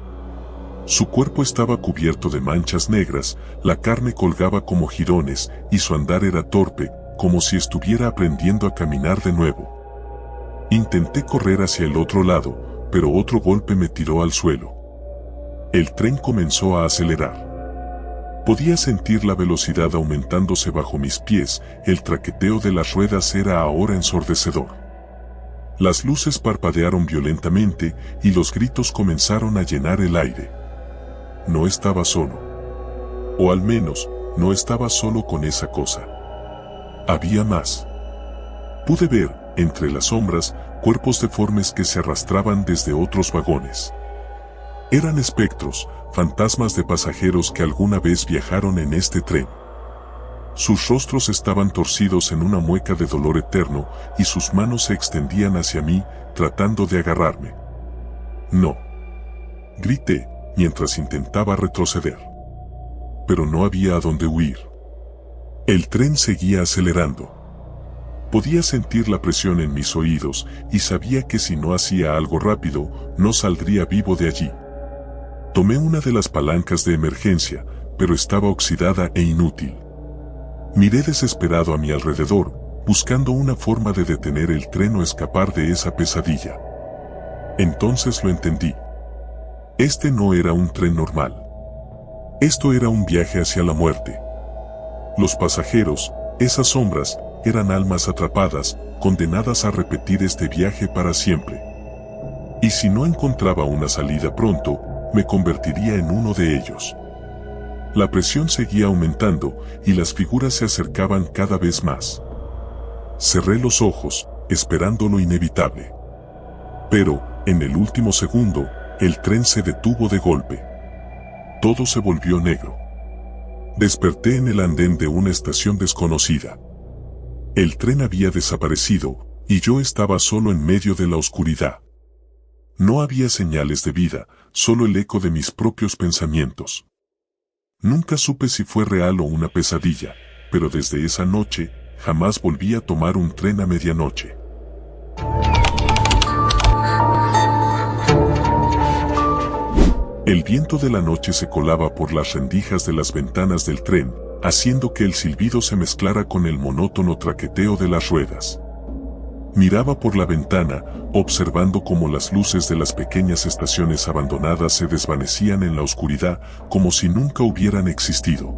Su cuerpo estaba cubierto de manchas negras, la carne colgaba como jirones y su andar era torpe, como si estuviera aprendiendo a caminar de nuevo. Intenté correr hacia el otro lado, pero otro golpe me tiró al suelo. El tren comenzó a acelerar. Podía sentir la velocidad aumentándose bajo mis pies, el traqueteo de las ruedas era ahora ensordecedor. Las luces parpadearon violentamente y los gritos comenzaron a llenar el aire. No estaba solo. O al menos, no estaba solo con esa cosa. Había más. Pude ver, entre las sombras, cuerpos deformes que se arrastraban desde otros vagones. Eran espectros, fantasmas de pasajeros que alguna vez viajaron en este tren. Sus rostros estaban torcidos en una mueca de dolor eterno y sus manos se extendían hacia mí, tratando de agarrarme. «No», grité, mientras intentaba retroceder. Pero no había a dónde huir. El tren seguía acelerando. Podía sentir la presión en mis oídos y sabía que si no hacía algo rápido, no saldría vivo de allí. Tomé una de las palancas de emergencia, pero estaba oxidada e inútil. Miré desesperado a mi alrededor, buscando una forma de detener el tren o escapar de esa pesadilla. Entonces lo entendí. Este no era un tren normal. Esto era un viaje hacia la muerte. Los pasajeros, esas sombras, eran almas atrapadas, condenadas a repetir este viaje para siempre. Y si no encontraba una salida pronto, me convertiría en uno de ellos. La presión seguía aumentando y las figuras se acercaban cada vez más. Cerré los ojos, esperando lo inevitable. Pero, en el último segundo, el tren se detuvo de golpe. Todo se volvió negro. Desperté en el andén de una estación desconocida. El tren había desaparecido, Y yo estaba solo en medio de la oscuridad. No había señales de vida, solo el eco de mis propios pensamientos. Nunca supe si fue real o una pesadilla, pero desde esa noche, jamás volví a tomar un tren a medianoche. El viento de la noche se colaba por las rendijas de las ventanas del tren, haciendo que el silbido se mezclara con el monótono traqueteo de las ruedas. Miraba por la ventana, observando cómo las luces de las pequeñas estaciones abandonadas se desvanecían en la oscuridad, como si nunca hubieran existido.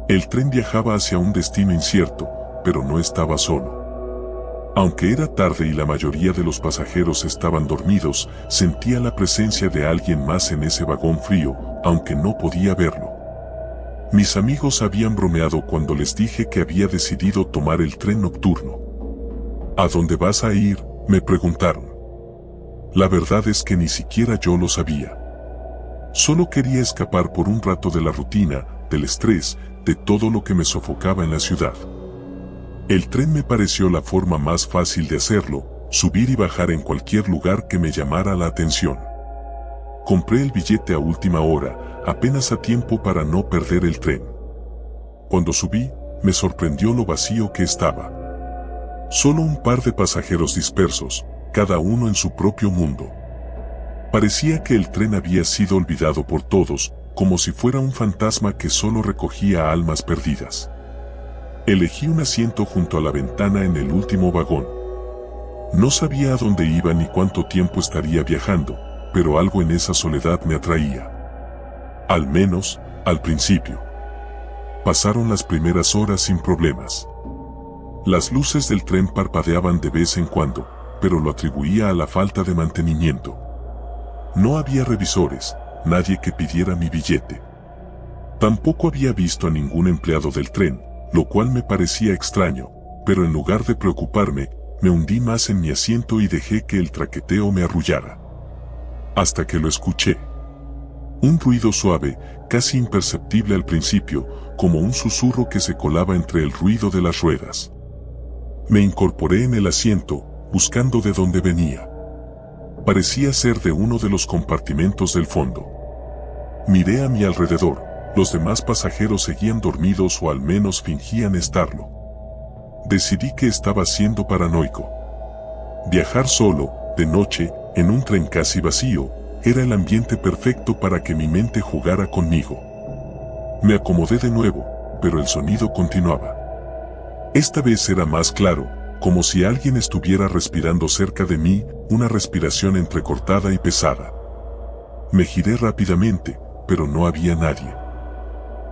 El tren viajaba hacia un destino incierto, pero no estaba solo. Aunque era tarde y la mayoría de los pasajeros estaban dormidos, sentía la presencia de alguien más en ese vagón frío, aunque no podía verlo. Mis amigos habían bromeado cuando les dije que había decidido tomar el tren nocturno. ¿A dónde vas a ir?, me preguntaron. La verdad es que ni siquiera yo lo sabía. Solo quería escapar por un rato de la rutina, del estrés, de todo lo que me sofocaba en la ciudad. El tren me pareció la forma más fácil de hacerlo, subir y bajar en cualquier lugar que me llamara la atención. Compré el billete a última hora, apenas a tiempo para no perder el tren. Cuando subí, me sorprendió lo vacío que estaba. Solo un par de pasajeros dispersos, cada uno en su propio mundo. Parecía que el tren había sido olvidado por todos, como si fuera un fantasma que solo recogía almas perdidas. Elegí un asiento junto a la ventana en el último vagón. No sabía a dónde iba ni cuánto tiempo estaría viajando, pero algo en esa soledad me atraía. Al menos, al principio. Pasaron las primeras horas sin problemas. Las luces del tren parpadeaban de vez en cuando, pero lo atribuía a la falta de mantenimiento. No había revisores, nadie que pidiera mi billete. Tampoco había visto a ningún empleado del tren, lo cual me parecía extraño, pero en lugar de preocuparme, me hundí más en mi asiento y dejé que el traqueteo me arrullara. Hasta que lo escuché. Un ruido suave, casi imperceptible al principio, como un susurro que se colaba entre el ruido de las ruedas. Me incorporé en el asiento, buscando de dónde venía. Parecía ser de uno de los compartimentos del fondo. Miré a mi alrededor. Los demás pasajeros seguían dormidos o al menos fingían estarlo. Decidí que estaba siendo paranoico. Viajar solo, de noche, en un tren casi vacío, era el ambiente perfecto para que mi mente jugara conmigo. Me acomodé de nuevo, pero el sonido continuaba. Esta vez era más claro, como si alguien estuviera respirando cerca de mí, una respiración entrecortada y pesada. Me giré rápidamente, pero no había nadie.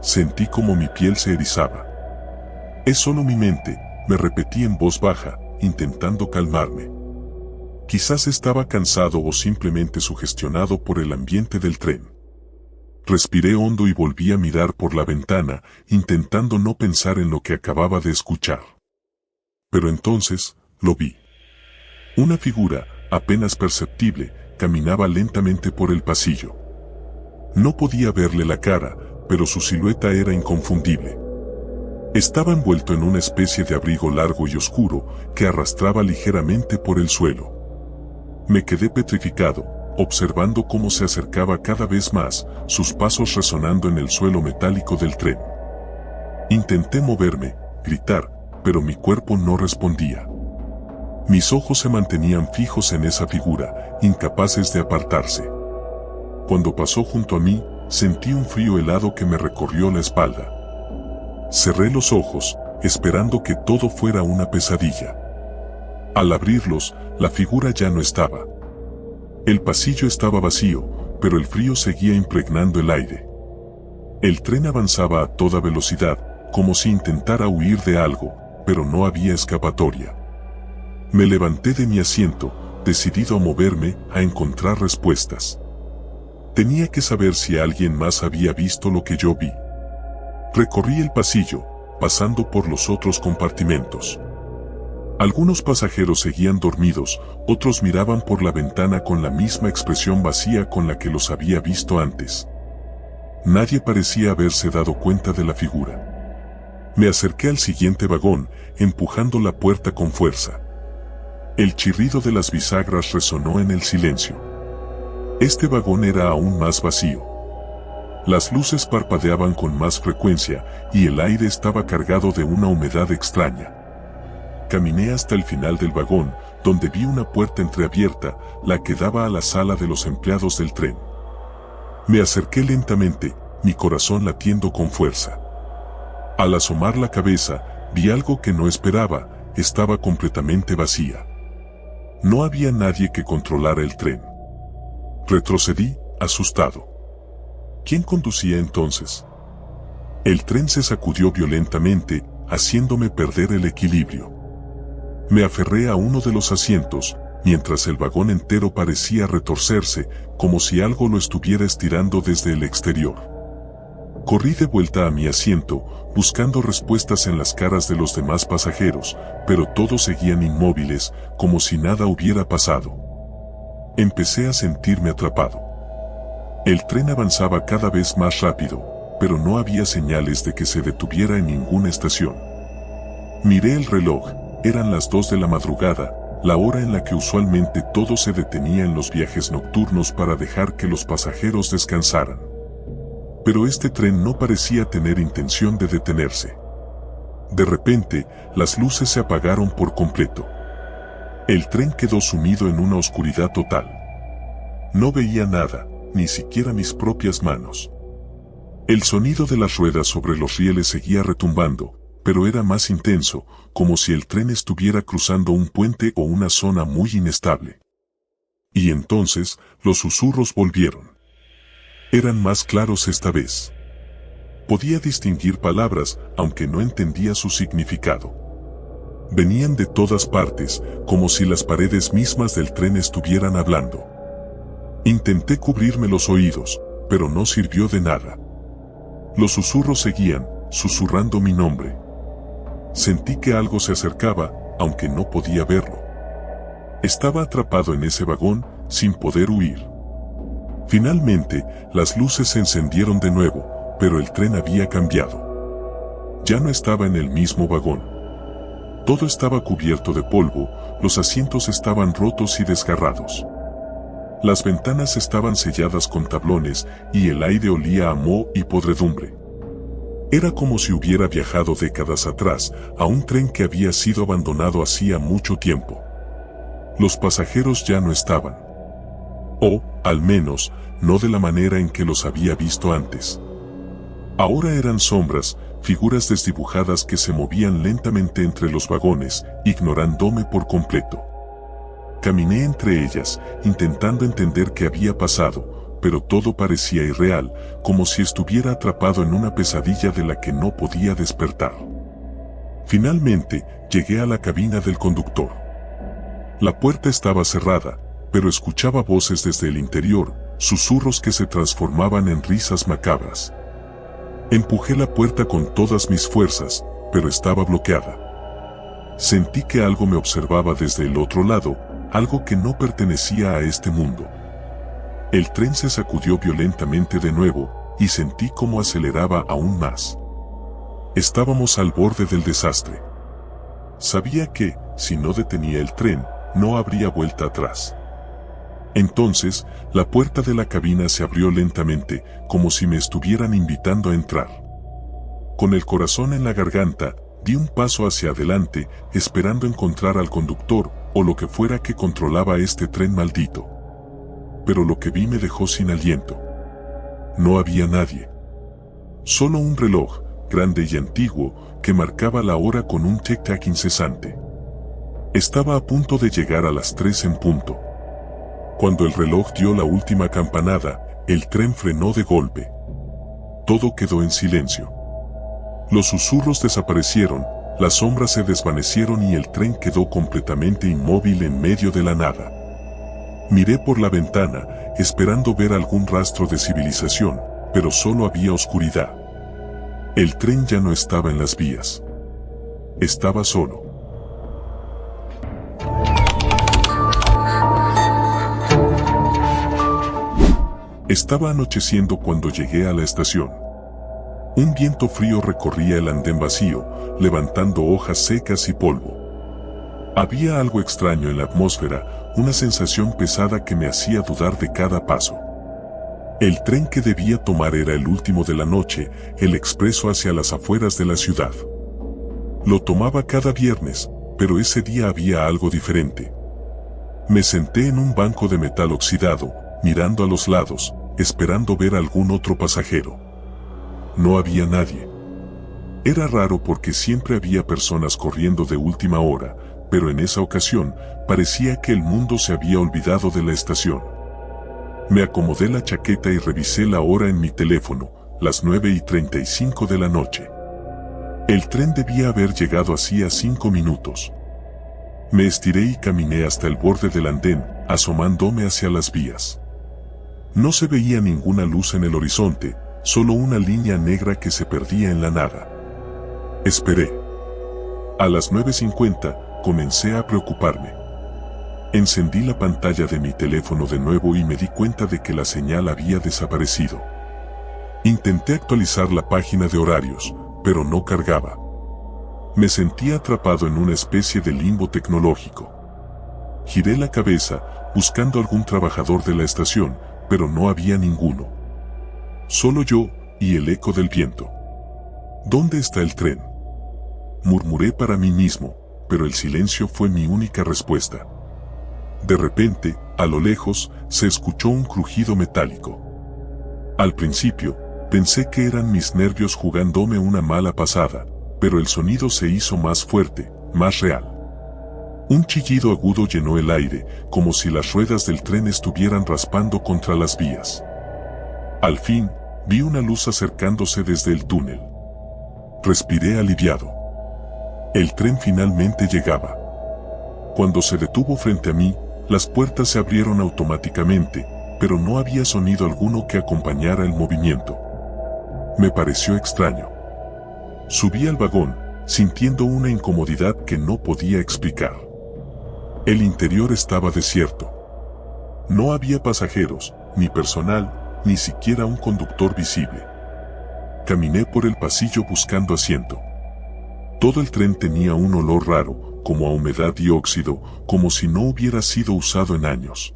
Sentí como mi piel se erizaba. Es solo mi mente, me repetí en voz baja, intentando calmarme. Quizás estaba cansado o simplemente sugestionado por el ambiente del tren. Respiré hondo y volví a mirar por la ventana, intentando no pensar en lo que acababa de escuchar. Pero entonces, lo vi. Una figura, apenas perceptible, caminaba lentamente por el pasillo. No podía verle la cara, pero su silueta era inconfundible. Estaba envuelto en una especie de abrigo largo y oscuro que arrastraba ligeramente por el suelo. Me quedé petrificado, observando cómo se acercaba cada vez más, sus pasos resonando en el suelo metálico del tren. Intenté moverme, gritar, pero mi cuerpo no respondía. Mis ojos se mantenían fijos en esa figura, incapaces de apartarse. Cuando pasó junto a mí, sentí un frío helado que me recorrió la espalda. Cerré los ojos, esperando que todo fuera una pesadilla. Al abrirlos, la figura ya no estaba. El pasillo estaba vacío, pero el frío seguía impregnando el aire. El tren avanzaba a toda velocidad, como si intentara huir de algo, pero no había escapatoria. Me levanté de mi asiento, decidido a moverme, a encontrar respuestas. Tenía que saber si alguien más había visto lo que yo vi. Recorrí el pasillo, pasando por los otros compartimentos. Algunos pasajeros seguían dormidos, otros miraban por la ventana con la misma expresión vacía con la que los había visto antes. Nadie parecía haberse dado cuenta de la figura. Me acerqué al siguiente vagón, empujando la puerta con fuerza. El chirrido de las bisagras resonó en el silencio. Este vagón era aún más vacío. Las luces parpadeaban con más frecuencia y el aire estaba cargado de una humedad extraña. Caminé hasta el final del vagón, donde vi una puerta entreabierta, la que daba a la sala de los empleados del tren. Me acerqué lentamente, mi corazón latiendo con fuerza. Al asomar la cabeza, vi algo que no esperaba, estaba completamente vacía. No había nadie que controlara el tren. Retrocedí, asustado. ¿Quién conducía entonces? El tren se sacudió violentamente, haciéndome perder el equilibrio. Me aferré a uno de los asientos, mientras el vagón entero parecía retorcerse, como si algo lo estuviera estirando desde el exterior. Corrí de vuelta a mi asiento, buscando respuestas en las caras de los demás pasajeros, pero todos seguían inmóviles, como si nada hubiera pasado. Empecé a sentirme atrapado. El tren avanzaba cada vez más rápido, pero no había señales de que se detuviera en ninguna estación. Miré el reloj, eran las 2 de la madrugada, la hora en la que usualmente todo se detenía en los viajes nocturnos para dejar que los pasajeros descansaran. Pero este tren no parecía tener intención de detenerse. De repente, las luces se apagaron por completo. El tren quedó sumido en una oscuridad total. No veía nada, ni siquiera mis propias manos. El sonido de las ruedas sobre los rieles seguía retumbando, pero era más intenso, como si el tren estuviera cruzando un puente o una zona muy inestable. Y entonces, los susurros volvieron. Eran más claros esta vez. Podía distinguir palabras, aunque no entendía su significado. Venían de todas partes, como si las paredes mismas del tren estuvieran hablando. Intenté cubrirme los oídos, pero no sirvió de nada. Los susurros seguían, susurrando mi nombre. Sentí que algo se acercaba, aunque no podía verlo. Estaba atrapado en ese vagón, sin poder huir. Finalmente, las luces se encendieron de nuevo, pero el tren había cambiado. Ya no estaba en el mismo vagón. Todo estaba cubierto de polvo, los asientos estaban rotos y desgarrados. Las ventanas estaban selladas con tablones y el aire olía a moho y podredumbre. Era como si hubiera viajado décadas atrás, a un tren que había sido abandonado hacía mucho tiempo. Los pasajeros ya no estaban. O, al menos, no de la manera en que los había visto antes. Ahora eran sombras, figuras desdibujadas que se movían lentamente entre los vagones, ignorándome por completo. Caminé entre ellas, intentando entender qué había pasado, pero todo parecía irreal, como si estuviera atrapado en una pesadilla de la que no podía despertar. Finalmente, llegué a la cabina del conductor. La puerta estaba cerrada, pero escuchaba voces desde el interior, susurros que se transformaban en risas macabras. Empujé la puerta con todas mis fuerzas, pero estaba bloqueada. Sentí que algo me observaba desde el otro lado, algo que no pertenecía a este mundo. El tren se sacudió violentamente de nuevo, y sentí cómo aceleraba aún más. Estábamos al borde del desastre. Sabía que, si no detenía el tren, no habría vuelta atrás. Entonces, la puerta de la cabina se abrió lentamente, como si me estuvieran invitando a entrar. Con el corazón en la garganta, di un paso hacia adelante, esperando encontrar al conductor, o lo que fuera que controlaba este tren maldito. Pero lo que vi me dejó sin aliento. No había nadie. Solo un reloj, grande y antiguo, que marcaba la hora con un tic-tac incesante. Estaba a punto de llegar a las 3 en punto. Cuando el reloj dio la última campanada, el tren frenó de golpe. Todo quedó en silencio. Los susurros desaparecieron, las sombras se desvanecieron y el tren quedó completamente inmóvil en medio de la nada. Miré por la ventana, esperando ver algún rastro de civilización, pero solo había oscuridad. El tren ya no estaba en las vías. Estaba solo. Estaba anocheciendo cuando llegué a la estación. Un viento frío recorría el andén vacío, levantando hojas secas y polvo. Había algo extraño en la atmósfera, una sensación pesada que me hacía dudar de cada paso. El tren que debía tomar era el último de la noche, el expreso hacia las afueras de la ciudad. Lo tomaba cada viernes, pero ese día había algo diferente. Me senté en un banco de metal oxidado, mirando a los lados, esperando ver algún otro pasajero. No había nadie. Era raro porque siempre había personas corriendo de última hora, pero en esa ocasión parecía que el mundo se había olvidado de la estación. Me acomodé la chaqueta y revisé la hora en mi teléfono, las 9:35 de la noche. El tren debía haber llegado hacía 5 minutos. Me estiré y caminé hasta el borde del andén, asomándome hacia las vías. No se veía ninguna luz en el horizonte, solo una línea negra que se perdía en la nada. Esperé. A las 9:50 comencé a preocuparme. Encendí la pantalla de mi teléfono de nuevo y me di cuenta de que la señal había desaparecido. Intenté actualizar la página de horarios, pero no cargaba. Me sentía atrapado en una especie de limbo tecnológico. Giré la cabeza, buscando algún trabajador de la estación, pero no había ninguno. Solo yo y el eco del viento. ¿Dónde está el tren?, murmuré para mí mismo, pero el silencio fue mi única respuesta. De repente, a lo lejos, se escuchó un crujido metálico. Al principio, pensé que eran mis nervios jugándome una mala pasada, pero el sonido se hizo más fuerte, más real. Un chillido agudo llenó el aire, como si las ruedas del tren estuvieran raspando contra las vías. Al fin, vi una luz acercándose desde el túnel. Respiré aliviado. El tren finalmente llegaba. Cuando se detuvo frente a mí, las puertas se abrieron automáticamente, pero no había sonido alguno que acompañara el movimiento. Me pareció extraño. Subí al vagón, sintiendo una incomodidad que no podía explicar. El interior estaba desierto. No había pasajeros, ni personal, ni siquiera un conductor visible. Caminé por el pasillo buscando asiento. Todo el tren tenía un olor raro, como a humedad y óxido, como si no hubiera sido usado en años.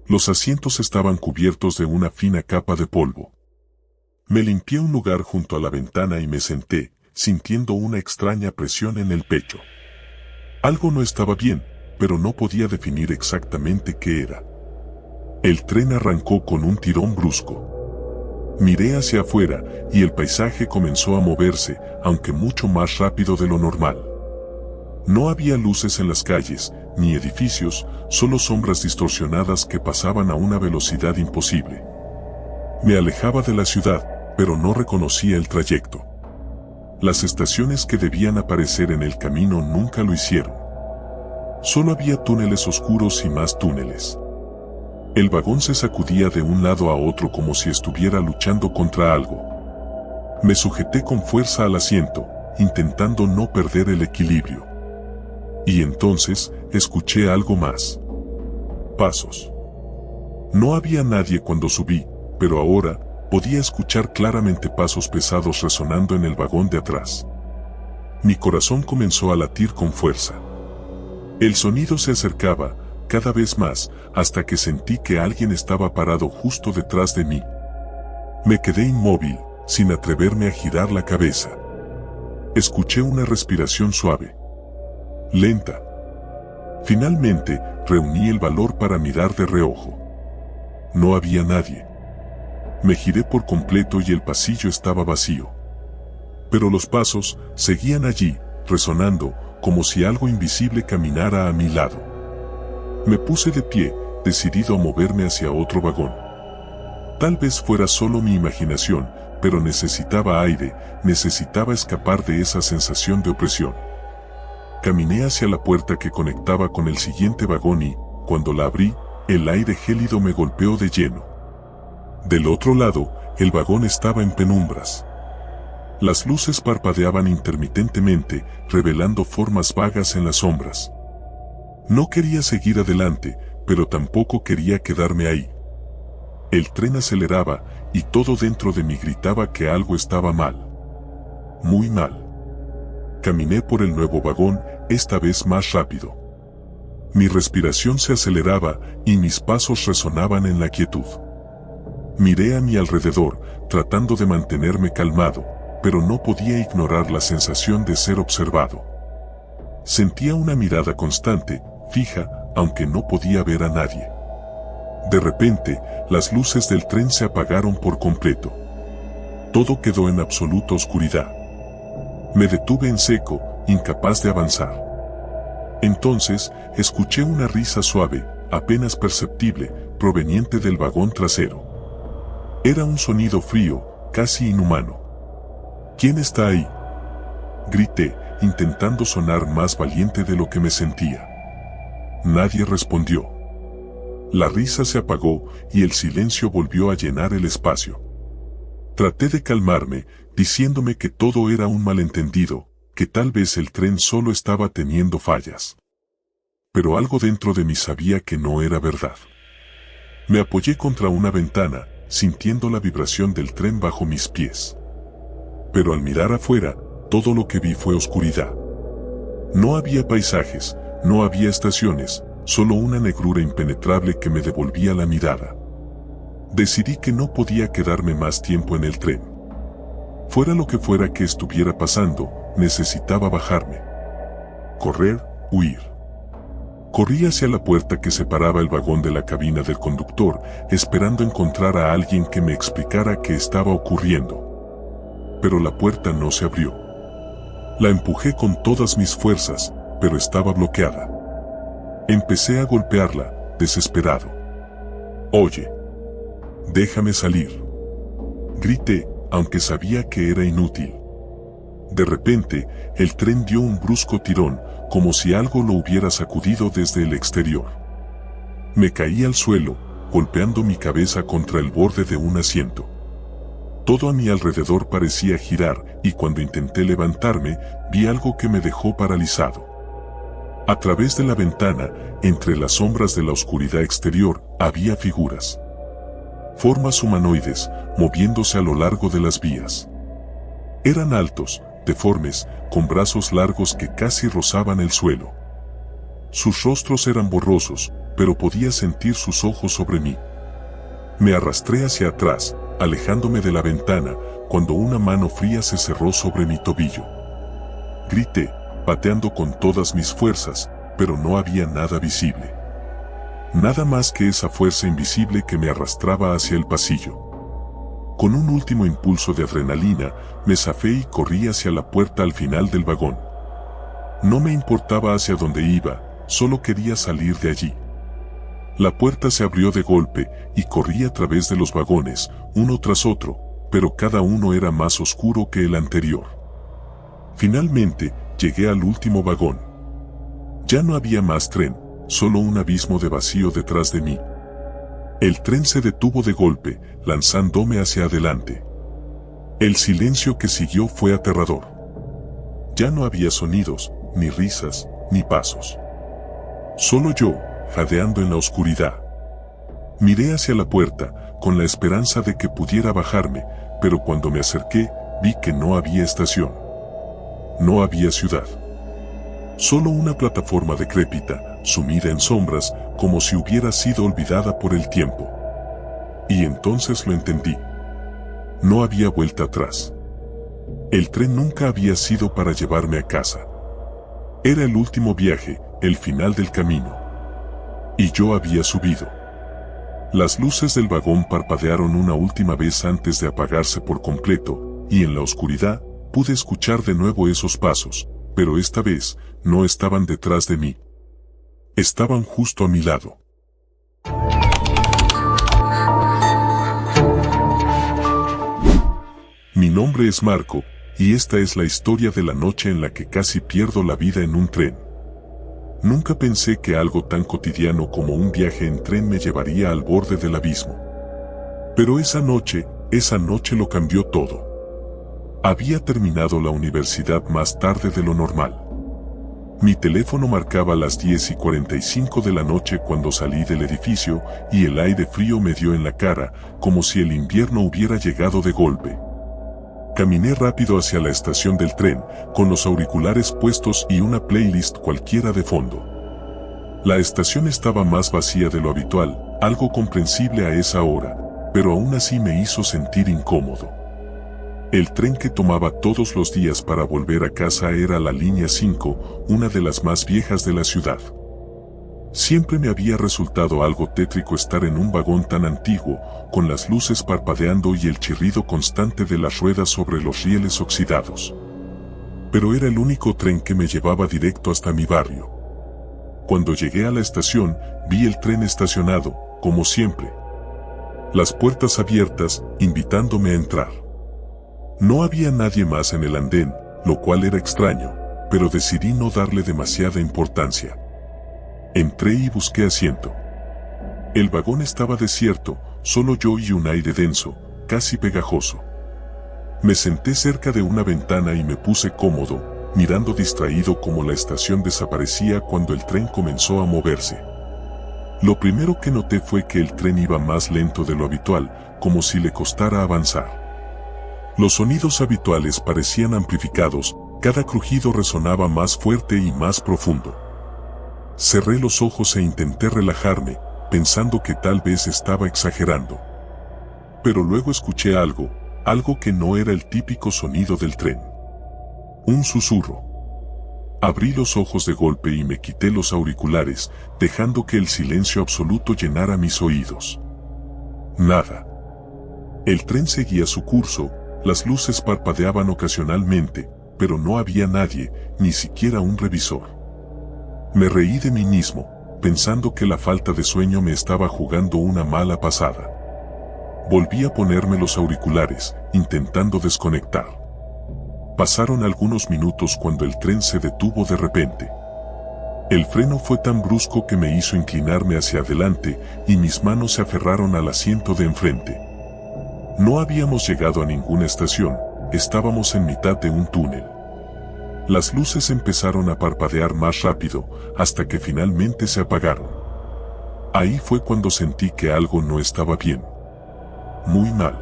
Los asientos estaban cubiertos de una fina capa de polvo. Me limpié un lugar junto a la ventana y me senté, sintiendo una extraña presión en el pecho. Algo no estaba bien, pero no podía definir exactamente qué era. El tren arrancó con un tirón brusco. Miré hacia afuera y el paisaje comenzó a moverse, aunque mucho más rápido de lo normal. No había luces en las calles, ni edificios, solo sombras distorsionadas que pasaban a una velocidad imposible. Me alejaba de la ciudad, pero no reconocía el trayecto. Las estaciones que debían aparecer en el camino nunca lo hicieron. Solo había túneles oscuros y más túneles. El vagón se sacudía de un lado a otro como si estuviera luchando contra algo. Me sujeté con fuerza al asiento, intentando no perder el equilibrio. Y entonces, escuché algo más. Pasos. No había nadie cuando subí, pero ahora, podía escuchar claramente pasos pesados resonando en el vagón de atrás. Mi corazón comenzó a latir con fuerza. El sonido se acercaba, cada vez más, hasta que sentí que alguien estaba parado justo detrás de mí. Me quedé inmóvil, sin atreverme a girar la cabeza. Escuché una respiración suave. Lenta. Finalmente, reuní el valor para mirar de reojo. No había nadie. Me giré por completo y el pasillo estaba vacío. Pero los pasos seguían allí, resonando, como si algo invisible caminara a mi lado. Me puse de pie, decidido a moverme hacia otro vagón. Tal vez fuera solo mi imaginación, pero necesitaba aire, necesitaba escapar de esa sensación de opresión. Caminé hacia la puerta que conectaba con el siguiente vagón y, cuando la abrí, el aire gélido me golpeó de lleno. Del otro lado, el vagón estaba en penumbras. Las luces parpadeaban intermitentemente, revelando formas vagas en las sombras. No quería seguir adelante, pero tampoco quería quedarme ahí. El tren aceleraba, y todo dentro de mí gritaba que algo estaba mal. Muy mal. Caminé por el nuevo vagón, esta vez más rápido. Mi respiración se aceleraba y mis pasos resonaban en la quietud. Miré a mi alrededor, tratando de mantenerme calmado, pero no podía ignorar la sensación de ser observado. Sentía una mirada constante, fija, aunque no podía ver a nadie. De repente, las luces del tren se apagaron por completo. Todo quedó en absoluta oscuridad. Me detuve en seco, incapaz de avanzar. Entonces, escuché una risa suave, apenas perceptible, proveniente del vagón trasero. Era un sonido frío, casi inhumano. ¿Quién está ahí?, grité, intentando sonar más valiente de lo que me sentía. Nadie respondió. La risa se apagó y el silencio volvió a llenar el espacio. Traté de calmarme, diciéndome que todo era un malentendido, que tal vez el tren solo estaba teniendo fallas. Pero algo dentro de mí sabía que no era verdad. Me apoyé contra una ventana, sintiendo la vibración del tren bajo mis pies. Pero al mirar afuera, todo lo que vi fue oscuridad. No había paisajes, no había estaciones, solo una negrura impenetrable que me devolvía la mirada. Decidí que no podía quedarme más tiempo en el tren. Fuera lo que fuera que estuviera pasando, necesitaba bajarme. Correr, huir. Corrí hacia la puerta que separaba el vagón de la cabina del conductor, esperando encontrar a alguien que me explicara qué estaba ocurriendo. Pero la puerta no se abrió. La empujé con todas mis fuerzas, pero estaba bloqueada. Empecé a golpearla, desesperado. «Oye, déjame salir», grité, aunque sabía que era inútil. De repente, el tren dio un brusco tirón, como si algo lo hubiera sacudido desde el exterior. Me caí al suelo, golpeando mi cabeza contra el borde de un asiento. Todo a mi alrededor parecía girar, y cuando intenté levantarme, vi algo que me dejó paralizado. A través de la ventana, entre las sombras de la oscuridad exterior, había figuras. Formas humanoides, moviéndose a lo largo de las vías. Eran altos, deformes, con brazos largos que casi rozaban el suelo. Sus rostros eran borrosos, pero podía sentir sus ojos sobre mí. Me arrastré hacia atrás, alejándome de la ventana, cuando una mano fría se cerró sobre mi tobillo. Grité, pateando con todas mis fuerzas, pero no había nada visible. Nada más que esa fuerza invisible que me arrastraba hacia el pasillo. Con un último impulso de adrenalina, me zafé y corrí hacia la puerta al final del vagón. No me importaba hacia dónde iba, solo quería salir de allí. La puerta se abrió de golpe y corrí a través de los vagones, uno tras otro, pero cada uno era más oscuro que el anterior. Finalmente, llegué al último vagón. Ya no había más tren, solo un abismo de vacío detrás de mí. El tren se detuvo de golpe, lanzándome hacia adelante. El silencio que siguió fue aterrador. Ya no había sonidos, ni risas, ni pasos. Solo yo, jadeando en la oscuridad. Miré hacia la puerta, con la esperanza de que pudiera bajarme, pero cuando me acerqué, vi que no había estación. No había ciudad. Solo una plataforma decrépita, sumida en sombras, como si hubiera sido olvidada por el tiempo. Y entonces lo entendí. No había vuelta atrás. El tren nunca había sido para llevarme a casa. Era el último viaje, el final del camino. Y yo había subido. Las luces del vagón parpadearon una última vez antes de apagarse por completo, y en la oscuridad pude escuchar de nuevo esos pasos, pero esta vez no estaban detrás de mí. Estaban justo a mi lado. Mi nombre es Marco, y esta es la historia de la noche en la que casi pierdo la vida en un tren. Nunca pensé que algo tan cotidiano como un viaje en tren me llevaría al borde del abismo. Pero esa noche lo cambió todo. Había terminado la universidad más tarde de lo normal. Mi teléfono marcaba las 10:45 de la noche cuando salí del edificio y el aire frío me dio en la cara, como si el invierno hubiera llegado de golpe. Caminé rápido hacia la estación del tren, con los auriculares puestos y una playlist cualquiera de fondo. La estación estaba más vacía de lo habitual, algo comprensible a esa hora, pero aún así me hizo sentir incómodo. El tren que tomaba todos los días para volver a casa era la línea 5, una de las más viejas de la ciudad. Siempre me había resultado algo tétrico estar en un vagón tan antiguo, con las luces parpadeando y el chirrido constante de las ruedas sobre los rieles oxidados. Pero era el único tren que me llevaba directo hasta mi barrio. Cuando llegué a la estación, vi el tren estacionado, como siempre. Las puertas abiertas, invitándome a entrar. No había nadie más en el andén, lo cual era extraño, pero decidí no darle demasiada importancia. Entré y busqué asiento. El vagón estaba desierto, solo yo y un aire denso, casi pegajoso. Me senté cerca de una ventana y me puse cómodo, mirando distraído cómo la estación desaparecía cuando el tren comenzó a moverse. Lo primero que noté fue que el tren iba más lento de lo habitual, como si le costara avanzar. Los sonidos habituales parecían amplificados, cada crujido resonaba más fuerte y más profundo. Cerré los ojos e intenté relajarme, pensando que tal vez estaba exagerando. Pero luego escuché algo que no era el típico sonido del tren. Un susurro. Abrí los ojos de golpe y me quité los auriculares, dejando que el silencio absoluto llenara mis oídos. Nada. El tren seguía su curso, las luces parpadeaban ocasionalmente, pero no había nadie, ni siquiera un revisor. Me reí de mí mismo, pensando que la falta de sueño me estaba jugando una mala pasada. Volví a ponerme los auriculares, intentando desconectar. Pasaron algunos minutos cuando el tren se detuvo de repente. El freno fue tan brusco que me hizo inclinarme hacia adelante y mis manos se aferraron al asiento de enfrente. No habíamos llegado a ninguna estación, estábamos en mitad de un túnel. Las luces empezaron a parpadear más rápido, hasta que finalmente se apagaron. Ahí fue cuando sentí que algo no estaba bien. Muy mal.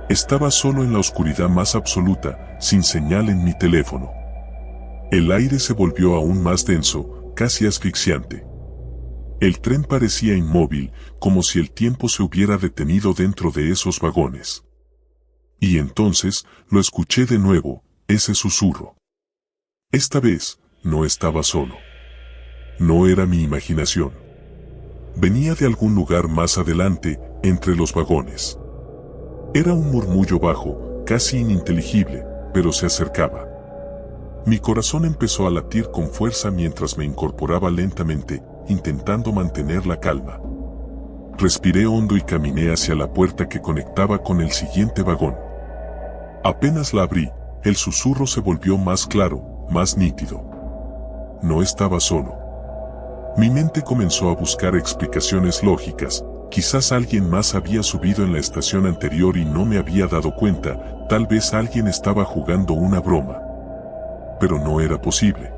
Estaba solo en la oscuridad más absoluta, sin señal en mi teléfono. El aire se volvió aún más denso, casi asfixiante. El tren parecía inmóvil, como si el tiempo se hubiera detenido dentro de esos vagones. Y entonces, lo escuché de nuevo, ese susurro. Esta vez, no estaba solo. No era mi imaginación. Venía de algún lugar más adelante, entre los vagones. Era un murmullo bajo, casi ininteligible, pero se acercaba. Mi corazón empezó a latir con fuerza mientras me incorporaba lentamente, intentando mantener la calma. Respiré hondo y caminé hacia la puerta que conectaba con el siguiente vagón. Apenas la abrí, el susurro se volvió más claro, más nítido. No estaba solo. Mi mente comenzó a buscar explicaciones lógicas. Quizás alguien más había subido en la estación anterior y no me había dado cuenta, tal vez alguien estaba jugando una broma. Pero no era posible.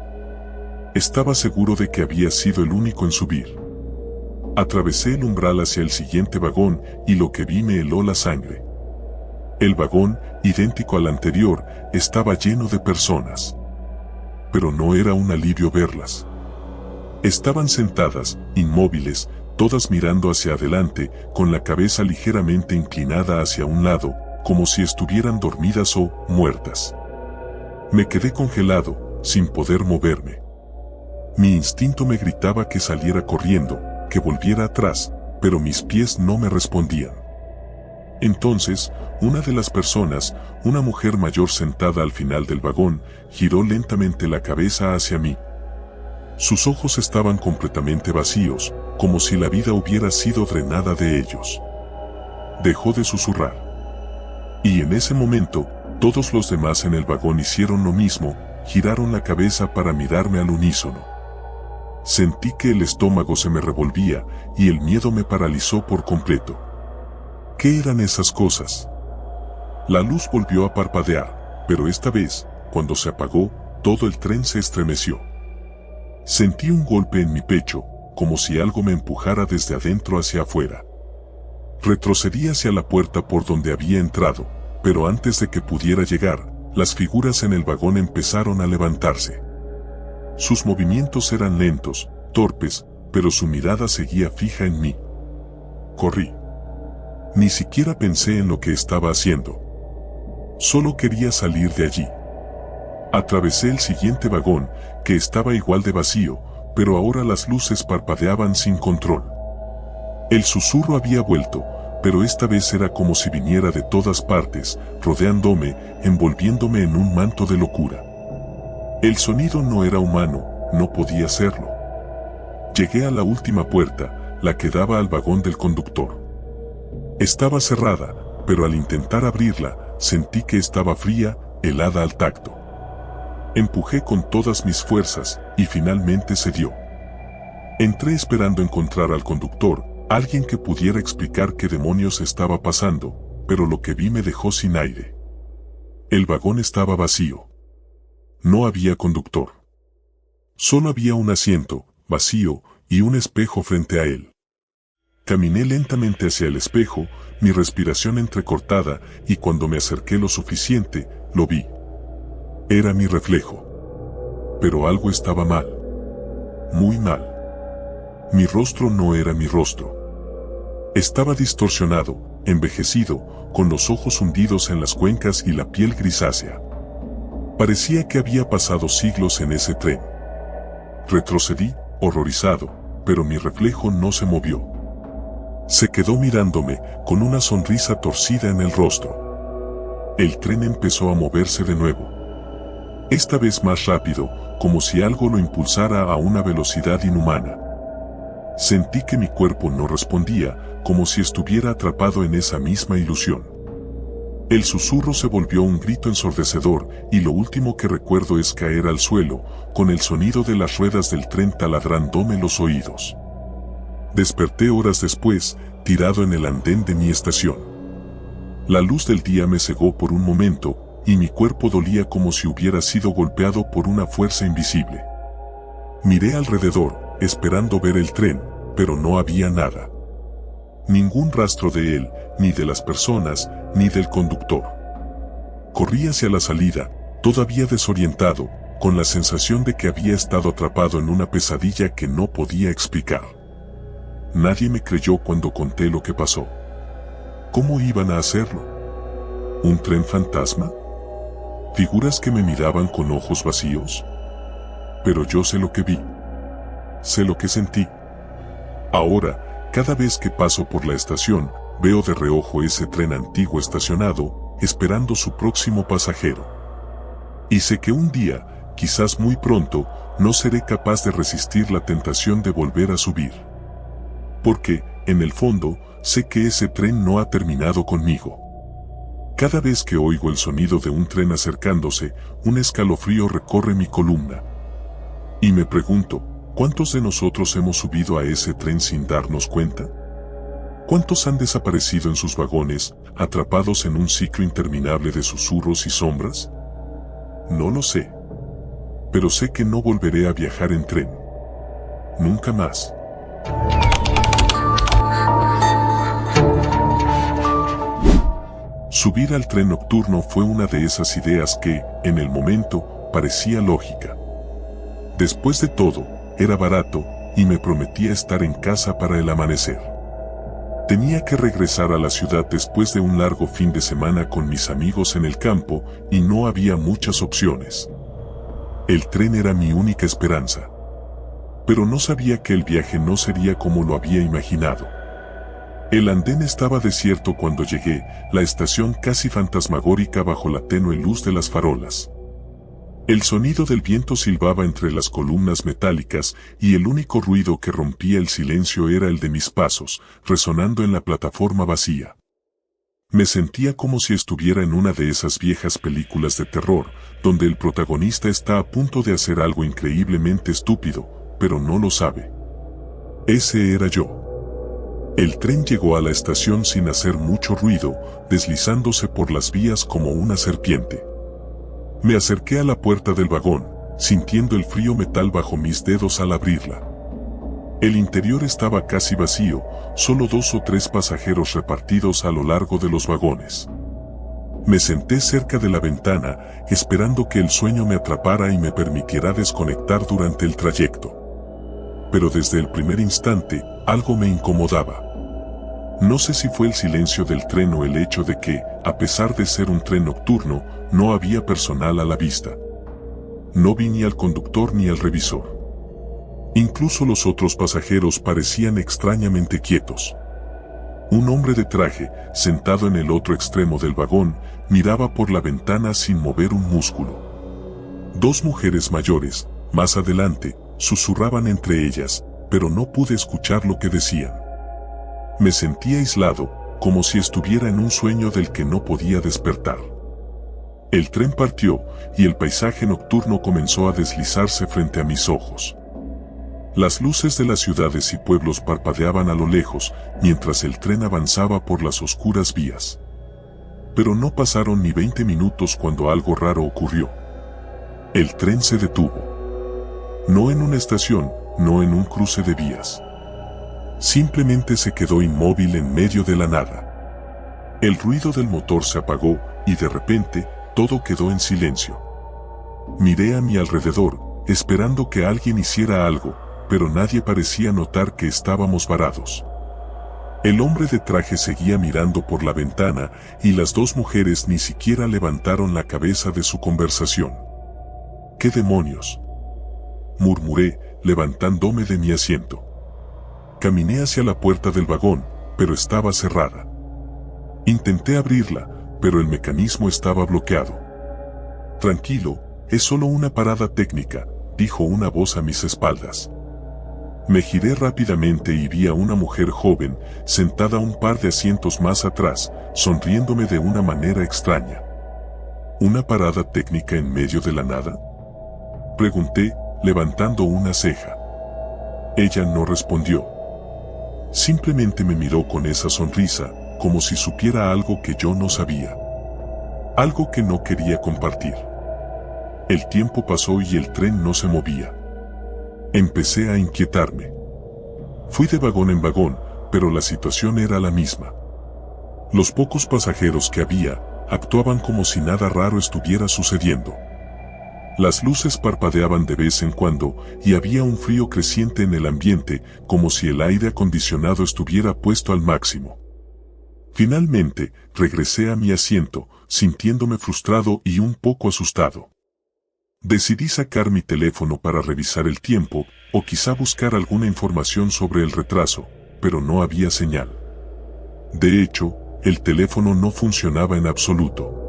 Estaba seguro de que había sido el único en subir. Atravesé el umbral hacia el siguiente vagón y lo que vi me heló la sangre. El vagón, idéntico al anterior, estaba lleno de personas. Pero no era un alivio verlas. Estaban sentadas, inmóviles, todas mirando hacia adelante, con la cabeza ligeramente inclinada hacia un lado, como si estuvieran dormidas o muertas. Me quedé congelado, sin poder moverme. Mi instinto me gritaba que saliera corriendo, que volviera atrás, pero mis pies no me respondían. Entonces, una de las personas, una mujer mayor sentada al final del vagón, giró lentamente la cabeza hacia mí. Sus ojos estaban completamente vacíos, como si la vida hubiera sido drenada de ellos. Dejó de susurrar. Y en ese momento, todos los demás en el vagón hicieron lo mismo, giraron la cabeza para mirarme al unísono. Sentí que el estómago se me revolvía, y el miedo me paralizó por completo. ¿Qué eran esas cosas? La luz volvió a parpadear, pero esta vez, cuando se apagó, todo el tren se estremeció. Sentí un golpe en mi pecho, como si algo me empujara desde adentro hacia afuera. Retrocedí hacia la puerta por donde había entrado, pero antes de que pudiera llegar, las figuras en el vagón empezaron a levantarse. Sus movimientos eran lentos, torpes, pero su mirada seguía fija en mí. Corrí. Ni siquiera pensé en lo que estaba haciendo. Solo quería salir de allí. Atravesé el siguiente vagón, que estaba igual de vacío, pero ahora las luces parpadeaban sin control. El susurro había vuelto, pero esta vez era como si viniera de todas partes, rodeándome, envolviéndome en un manto de locura. El sonido no era humano, no podía serlo. Llegué a la última puerta, la que daba al vagón del conductor. Estaba cerrada, pero al intentar abrirla, sentí que estaba fría, helada al tacto. Empujé con todas mis fuerzas, y finalmente cedió. Entré esperando encontrar al conductor, alguien que pudiera explicar qué demonios estaba pasando, pero lo que vi me dejó sin aire. El vagón estaba vacío. No había conductor. Solo había un asiento, vacío, y un espejo frente a él. Caminé lentamente hacia el espejo, mi respiración entrecortada, y cuando me acerqué lo suficiente, lo vi. Era mi reflejo. Pero algo estaba mal. Muy mal. Mi rostro no era mi rostro. Estaba distorsionado, envejecido, con los ojos hundidos en las cuencas y la piel grisácea. Parecía que había pasado siglos en ese tren. Retrocedí, horrorizado, pero mi reflejo no se movió. Se quedó mirándome, con una sonrisa torcida en el rostro. El tren empezó a moverse de nuevo. Esta vez más rápido, como si algo lo impulsara a una velocidad inhumana. Sentí que mi cuerpo no respondía, como si estuviera atrapado en esa misma ilusión. El susurro se volvió un grito ensordecedor, y lo último que recuerdo es caer al suelo, con el sonido de las ruedas del tren taladrándome los oídos. Desperté horas después, tirado en el andén de mi estación. La luz del día me cegó por un momento, y mi cuerpo dolía como si hubiera sido golpeado por una fuerza invisible. Miré alrededor, esperando ver el tren, pero no había nada. Ningún rastro de él, ni de las personas, ni del conductor. Corrí hacia la salida, todavía desorientado, con la sensación de que había estado atrapado en una pesadilla que no podía explicar. Nadie me creyó cuando conté lo que pasó. ¿Cómo iban a hacerlo? ¿Un tren fantasma? ¿Figuras que me miraban con ojos vacíos? Pero yo sé lo que vi. Sé lo que sentí. Ahora, cada vez que paso por la estación, veo de reojo ese tren antiguo estacionado, esperando su próximo pasajero. Y sé que un día, quizás muy pronto, no seré capaz de resistir la tentación de volver a subir. Porque, en el fondo, sé que ese tren no ha terminado conmigo. Cada vez que oigo el sonido de un tren acercándose, un escalofrío recorre mi columna. Y me pregunto, ¿cuántos de nosotros hemos subido a ese tren sin darnos cuenta? ¿Cuántos han desaparecido en sus vagones, atrapados en un ciclo interminable de susurros y sombras? No lo sé. Pero sé que no volveré a viajar en tren. Nunca más. Subir al tren nocturno fue una de esas ideas que, en el momento, parecía lógica. Después de todo, era barato, y me prometía estar en casa para el amanecer. Tenía que regresar a la ciudad después de un largo fin de semana con mis amigos en el campo, y no había muchas opciones. El tren era mi única esperanza. Pero no sabía que el viaje no sería como lo había imaginado. El andén estaba desierto cuando llegué, la estación casi fantasmagórica bajo la tenue luz de las farolas. El sonido del viento silbaba entre las columnas metálicas y el único ruido que rompía el silencio era el de mis pasos, resonando en la plataforma vacía. Me sentía como si estuviera en una de esas viejas películas de terror, donde el protagonista está a punto de hacer algo increíblemente estúpido, pero no lo sabe. Ese era yo. El tren llegó a la estación sin hacer mucho ruido, deslizándose por las vías como una serpiente. Me acerqué a la puerta del vagón, sintiendo el frío metal bajo mis dedos al abrirla. El interior estaba casi vacío, solo 2 o 3 pasajeros repartidos a lo largo de los vagones. Me senté cerca de la ventana, esperando que el sueño me atrapara y me permitiera desconectar durante el trayecto. Pero desde el primer instante, algo me incomodaba. No sé si fue el silencio del tren o el hecho de que, a pesar de ser un tren nocturno, no había personal a la vista. No vi ni al conductor ni al revisor. Incluso los otros pasajeros parecían extrañamente quietos. Un hombre de traje, sentado en el otro extremo del vagón, miraba por la ventana sin mover un músculo. Dos mujeres mayores, más adelante, susurraban entre ellas, pero no pude escuchar lo que decían. Me sentí aislado, como si estuviera en un sueño del que no podía despertar. El tren partió, y el paisaje nocturno comenzó a deslizarse frente a mis ojos. Las luces de las ciudades y pueblos parpadeaban a lo lejos, mientras el tren avanzaba por las oscuras vías. Pero no pasaron ni 20 minutos cuando algo raro ocurrió. El tren se detuvo. No en una estación, no en un cruce de vías. Simplemente se quedó inmóvil en medio de la nada. El ruido del motor se apagó, y de repente, todo quedó en silencio. Miré a mi alrededor, esperando que alguien hiciera algo, pero nadie parecía notar que estábamos varados. El hombre de traje seguía mirando por la ventana, y las dos mujeres ni siquiera levantaron la cabeza de su conversación. ¿Qué demonios?, murmuré, levantándome de mi asiento. Caminé hacia la puerta del vagón, pero estaba cerrada. Intenté abrirla, pero el mecanismo estaba bloqueado. Tranquilo, es solo una parada técnica, dijo una voz a mis espaldas. Me giré rápidamente y vi a una mujer joven, sentada un par de asientos más atrás, sonriéndome de una manera extraña. ¿Una parada técnica en medio de la nada?, pregunté, levantando una ceja. Ella no respondió. Simplemente me miró con esa sonrisa, como si supiera algo que yo no sabía. Algo que no quería compartir. El tiempo pasó y el tren no se movía. Empecé a inquietarme. Fui de vagón en vagón, pero la situación era la misma. Los pocos pasajeros que había, actuaban como si nada raro estuviera sucediendo. Las luces parpadeaban de vez en cuando, y había un frío creciente en el ambiente, como si el aire acondicionado estuviera puesto al máximo. Finalmente, regresé a mi asiento, sintiéndome frustrado y un poco asustado. Decidí sacar mi teléfono para revisar el tiempo, o quizá buscar alguna información sobre el retraso, pero no había señal. De hecho, el teléfono no funcionaba en absoluto.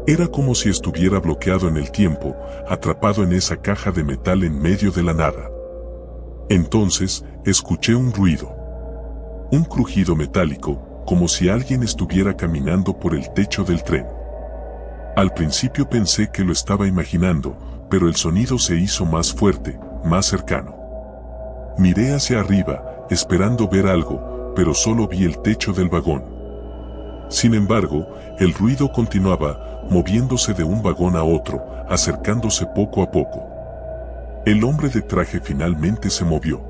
Era como si estuviera bloqueado en el tiempo, atrapado en esa caja de metal en medio de la nada. Entonces, escuché un ruido. Un crujido metálico, como si alguien estuviera caminando por el techo del tren. Al principio pensé que lo estaba imaginando, pero el sonido se hizo más fuerte, más cercano. Miré hacia arriba, esperando ver algo, pero solo vi el techo del vagón. Sin embargo, el ruido continuaba, moviéndose de un vagón a otro, acercándose poco a poco. El hombre de traje finalmente se movió.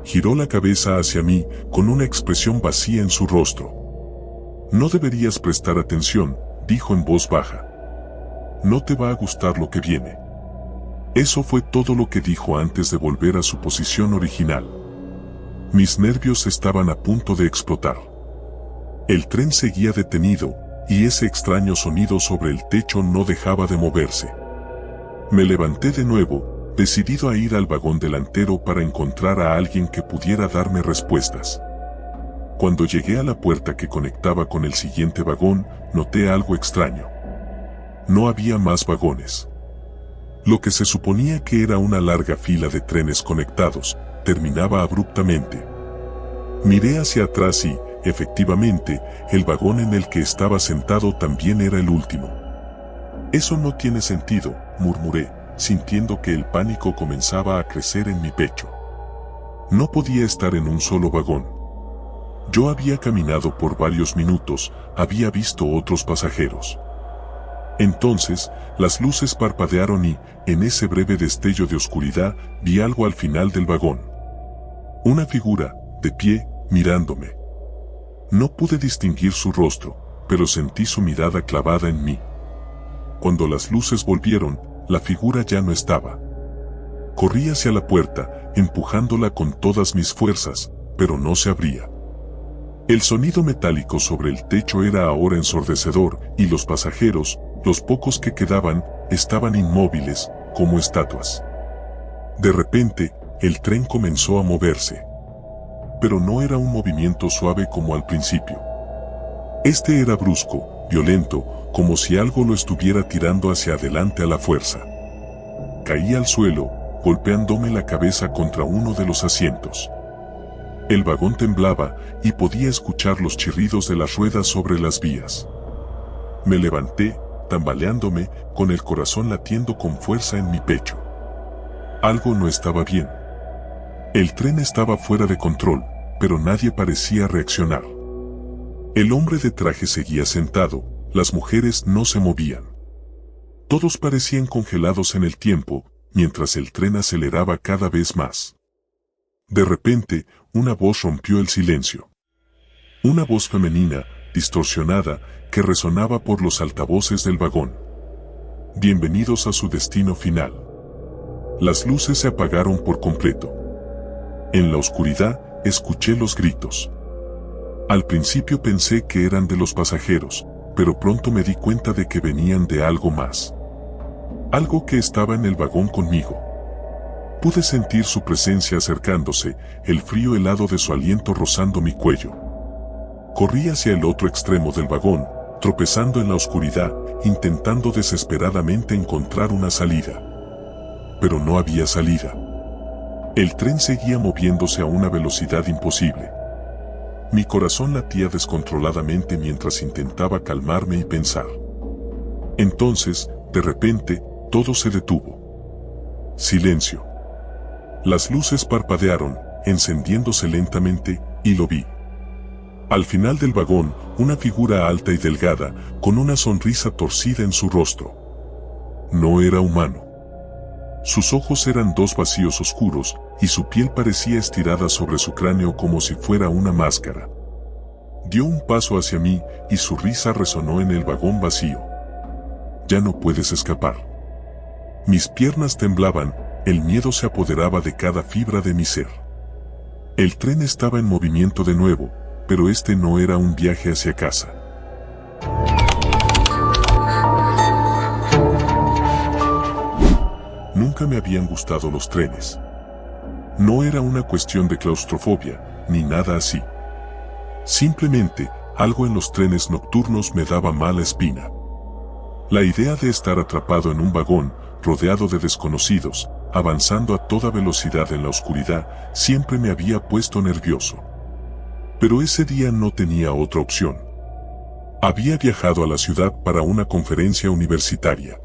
Giró la cabeza hacia mí, con una expresión vacía en su rostro. «No deberías prestar atención», dijo en voz baja. «No te va a gustar lo que viene». Eso fue todo lo que dijo antes de volver a su posición original. Mis nervios estaban a punto de explotar. El tren seguía detenido, y ese extraño sonido sobre el techo no dejaba de moverse. Me levanté de nuevo, decidido a ir al vagón delantero para encontrar a alguien que pudiera darme respuestas. Cuando llegué a la puerta que conectaba con el siguiente vagón, noté algo extraño. No había más vagones. Lo que se suponía que era una larga fila de trenes conectados, terminaba abruptamente. Miré hacia atrás y, efectivamente, el vagón en el que estaba sentado también era el último. «Eso no tiene sentido», murmuré, sintiendo que el pánico comenzaba a crecer en mi pecho. No podía estar en un solo vagón. Yo había caminado por varios minutos, había visto otros pasajeros. Entonces, las luces parpadearon y, en ese breve destello de oscuridad, vi algo al final del vagón. Una figura, de pie, mirándome. No pude distinguir su rostro, pero sentí su mirada clavada en mí. Cuando las luces volvieron, la figura ya no estaba. Corrí hacia la puerta, empujándola con todas mis fuerzas, pero no se abría. El sonido metálico sobre el techo era ahora ensordecedor, y los pasajeros, los pocos que quedaban, estaban inmóviles, como estatuas. De repente, el tren comenzó a moverse. Pero no era un movimiento suave como al principio. Este era brusco, violento, como si algo lo estuviera tirando hacia adelante a la fuerza. Caí al suelo, golpeándome la cabeza contra uno de los asientos. El vagón temblaba y podía escuchar los chirridos de las ruedas sobre las vías. Me levanté, tambaleándome, con el corazón latiendo con fuerza en mi pecho. Algo no estaba bien. El tren estaba fuera de control, pero nadie parecía reaccionar. El hombre de traje seguía sentado, las mujeres no se movían. Todos parecían congelados en el tiempo, mientras el tren aceleraba cada vez más. De repente, una voz rompió el silencio. Una voz femenina, distorsionada, que resonaba por los altavoces del vagón. Bienvenidos a su destino final. Las luces se apagaron por completo. En la oscuridad, escuché los gritos. Al principio pensé que eran de los pasajeros, pero pronto me di cuenta de que venían de algo más. Algo que estaba en el vagón conmigo. Pude sentir su presencia acercándose, el frío helado de su aliento rozando mi cuello. Corrí hacia el otro extremo del vagón, tropezando en la oscuridad, intentando desesperadamente encontrar una salida. Pero no había salida. El tren seguía moviéndose a una velocidad imposible. Mi corazón latía descontroladamente mientras intentaba calmarme y pensar. Entonces, de repente, todo se detuvo. Silencio. Las luces parpadearon, encendiéndose lentamente, y lo vi. Al final del vagón, una figura alta y delgada, con una sonrisa torcida en su rostro. No era humano. Sus ojos eran dos vacíos oscuros, y su piel parecía estirada sobre su cráneo como si fuera una máscara. Dio un paso hacia mí, y su risa resonó en el vagón vacío. Ya no puedes escapar. Mis piernas temblaban, el miedo se apoderaba de cada fibra de mi ser. El tren estaba en movimiento de nuevo, pero este no era un viaje hacia casa. Nunca me habían gustado los trenes. No era una cuestión de claustrofobia, ni nada así. Simplemente, algo en los trenes nocturnos me daba mala espina. La idea de estar atrapado en un vagón, rodeado de desconocidos, avanzando a toda velocidad en la oscuridad, siempre me había puesto nervioso. Pero ese día no tenía otra opción. Había viajado a la ciudad para una conferencia universitaria.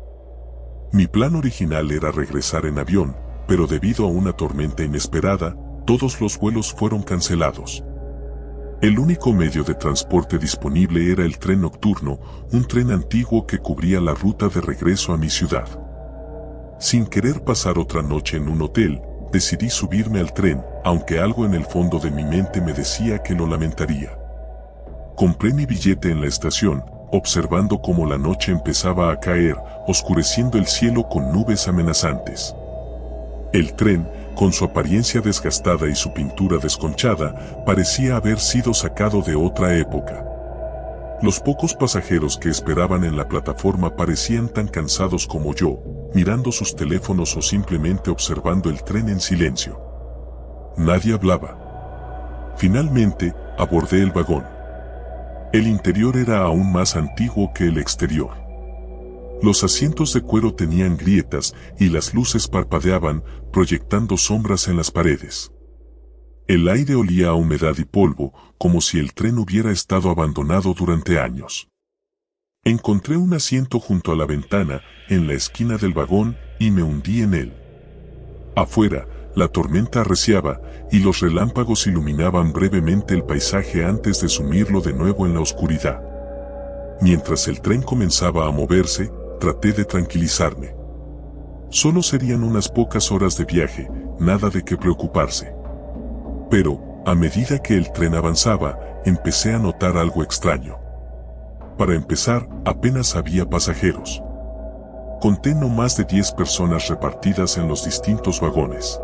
Mi plan original era regresar en avión, pero debido a una tormenta inesperada, todos los vuelos fueron cancelados. El único medio de transporte disponible era el tren nocturno, un tren antiguo que cubría la ruta de regreso a mi ciudad. Sin querer pasar otra noche en un hotel, decidí subirme al tren, aunque algo en el fondo de mi mente me decía que lo lamentaría. Compré mi billete en la estación, observando cómo la noche empezaba a caer, oscureciendo el cielo con nubes amenazantes. El tren, con su apariencia desgastada y su pintura desconchada, parecía haber sido sacado de otra época. Los pocos pasajeros que esperaban en la plataforma parecían tan cansados como yo, mirando sus teléfonos o simplemente observando el tren en silencio. Nadie hablaba. Finalmente, abordé el vagón. El interior era aún más antiguo que el exterior. Los asientos de cuero tenían grietas y las luces parpadeaban, proyectando sombras en las paredes. El aire olía a humedad y polvo, como si el tren hubiera estado abandonado durante años. Encontré un asiento junto a la ventana, en la esquina del vagón, y me hundí en él. Afuera, la tormenta arreciaba, y los relámpagos iluminaban brevemente el paisaje antes de sumirlo de nuevo en la oscuridad. Mientras el tren comenzaba a moverse, traté de tranquilizarme. Solo serían unas pocas horas de viaje, nada de qué preocuparse. Pero, a medida que el tren avanzaba, empecé a notar algo extraño. Para empezar, apenas había pasajeros. Conté no más de 10 personas repartidas en los distintos vagones.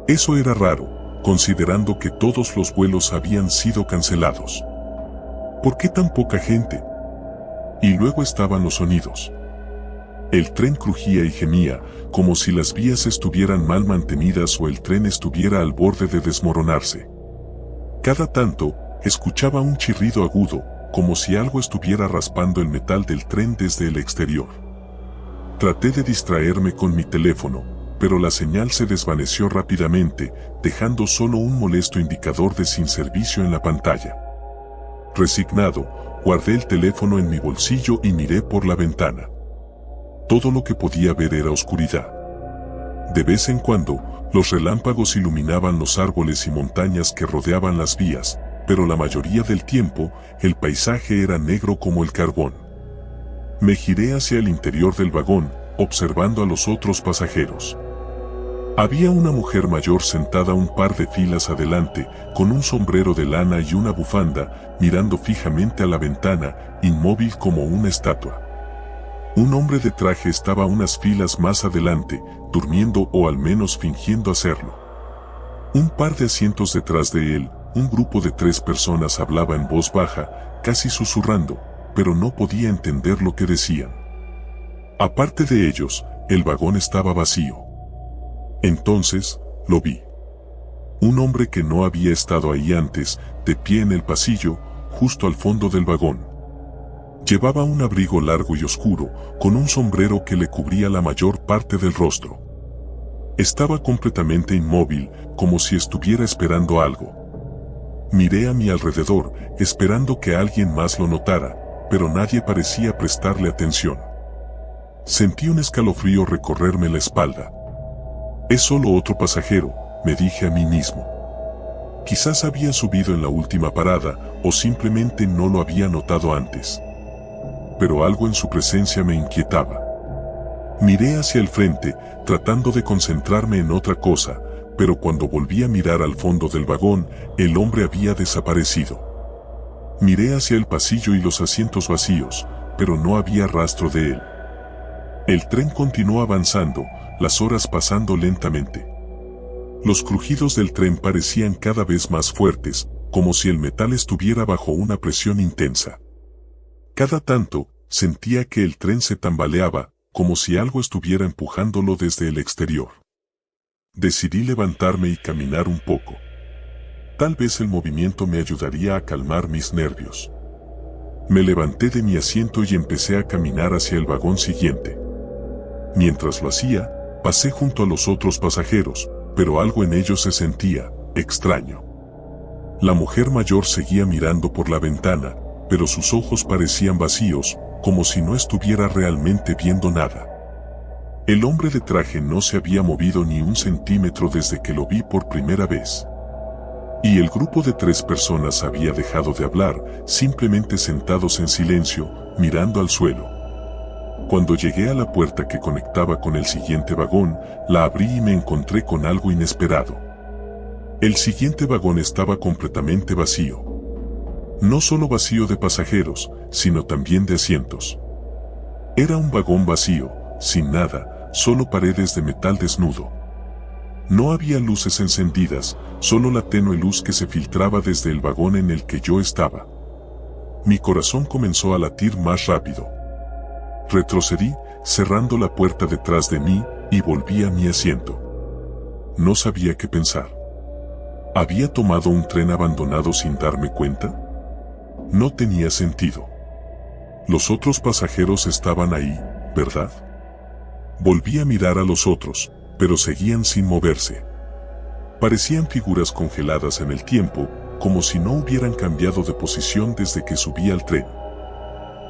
Eso era raro, considerando que todos los vuelos habían sido cancelados. ¿Por qué tan poca gente? Y luego estaban los sonidos. El tren crujía y gemía, como si las vías estuvieran mal mantenidas o el tren estuviera al borde de desmoronarse. Cada tanto, escuchaba un chirrido agudo, como si algo estuviera raspando el metal del tren desde el exterior. Traté de distraerme con mi teléfono, pero la señal se desvaneció rápidamente, dejando solo un molesto indicador de sin servicio en la pantalla. Resignado, guardé el teléfono en mi bolsillo y miré por la ventana. Todo lo que podía ver era oscuridad. De vez en cuando, los relámpagos iluminaban los árboles y montañas que rodeaban las vías, pero la mayoría del tiempo, el paisaje era negro como el carbón. Me giré hacia el interior del vagón, observando a los otros pasajeros. Había una mujer mayor sentada un par de filas adelante, con un sombrero de lana y una bufanda, mirando fijamente a la ventana, inmóvil como una estatua. Un hombre de traje estaba unas filas más adelante, durmiendo o al menos fingiendo hacerlo. Un par de asientos detrás de él, un grupo de 3 personas hablaba en voz baja, casi susurrando, pero no podía entender lo que decían. Aparte de ellos, el vagón estaba vacío. Entonces, lo vi. Un hombre que no había estado ahí antes, de pie en el pasillo, justo al fondo del vagón. Llevaba un abrigo largo y oscuro, con un sombrero que le cubría la mayor parte del rostro. Estaba completamente inmóvil, como si estuviera esperando algo. Miré a mi alrededor, esperando que alguien más lo notara, pero nadie parecía prestarle atención. Sentí un escalofrío recorrerme la espalda. Es solo otro pasajero, me dije a mí mismo. Quizás había subido en la última parada, o simplemente no lo había notado antes. Pero algo en su presencia me inquietaba. Miré hacia el frente, tratando de concentrarme en otra cosa, pero cuando volví a mirar al fondo del vagón, el hombre había desaparecido. Miré hacia el pasillo y los asientos vacíos, pero no había rastro de él. El tren continuó avanzando, las horas pasando lentamente. Los crujidos del tren parecían cada vez más fuertes, como si el metal estuviera bajo una presión intensa. Cada tanto, sentía que el tren se tambaleaba, como si algo estuviera empujándolo desde el exterior. Decidí levantarme y caminar un poco. Tal vez el movimiento me ayudaría a calmar mis nervios. Me levanté de mi asiento y empecé a caminar hacia el vagón siguiente. Mientras lo hacía, pasé junto a los otros pasajeros, pero algo en ellos se sentía extraño. La mujer mayor seguía mirando por la ventana, pero sus ojos parecían vacíos, como si no estuviera realmente viendo nada. El hombre de traje no se había movido ni un centímetro desde que lo vi por primera vez. Y el grupo de 3 personas había dejado de hablar, simplemente sentados en silencio, mirando al suelo. Cuando llegué a la puerta que conectaba con el siguiente vagón, la abrí y me encontré con algo inesperado. El siguiente vagón estaba completamente vacío. No solo vacío de pasajeros, sino también de asientos. Era un vagón vacío, sin nada, solo paredes de metal desnudo. No había luces encendidas, solo la tenue luz que se filtraba desde el vagón en el que yo estaba. Mi corazón comenzó a latir más rápido. Retrocedí, cerrando la puerta detrás de mí, y volví a mi asiento. No sabía qué pensar. ¿Había tomado un tren abandonado sin darme cuenta? No tenía sentido. Los otros pasajeros estaban ahí, ¿verdad? Volví a mirar a los otros, pero seguían sin moverse. Parecían figuras congeladas en el tiempo, como si no hubieran cambiado de posición desde que subí al tren.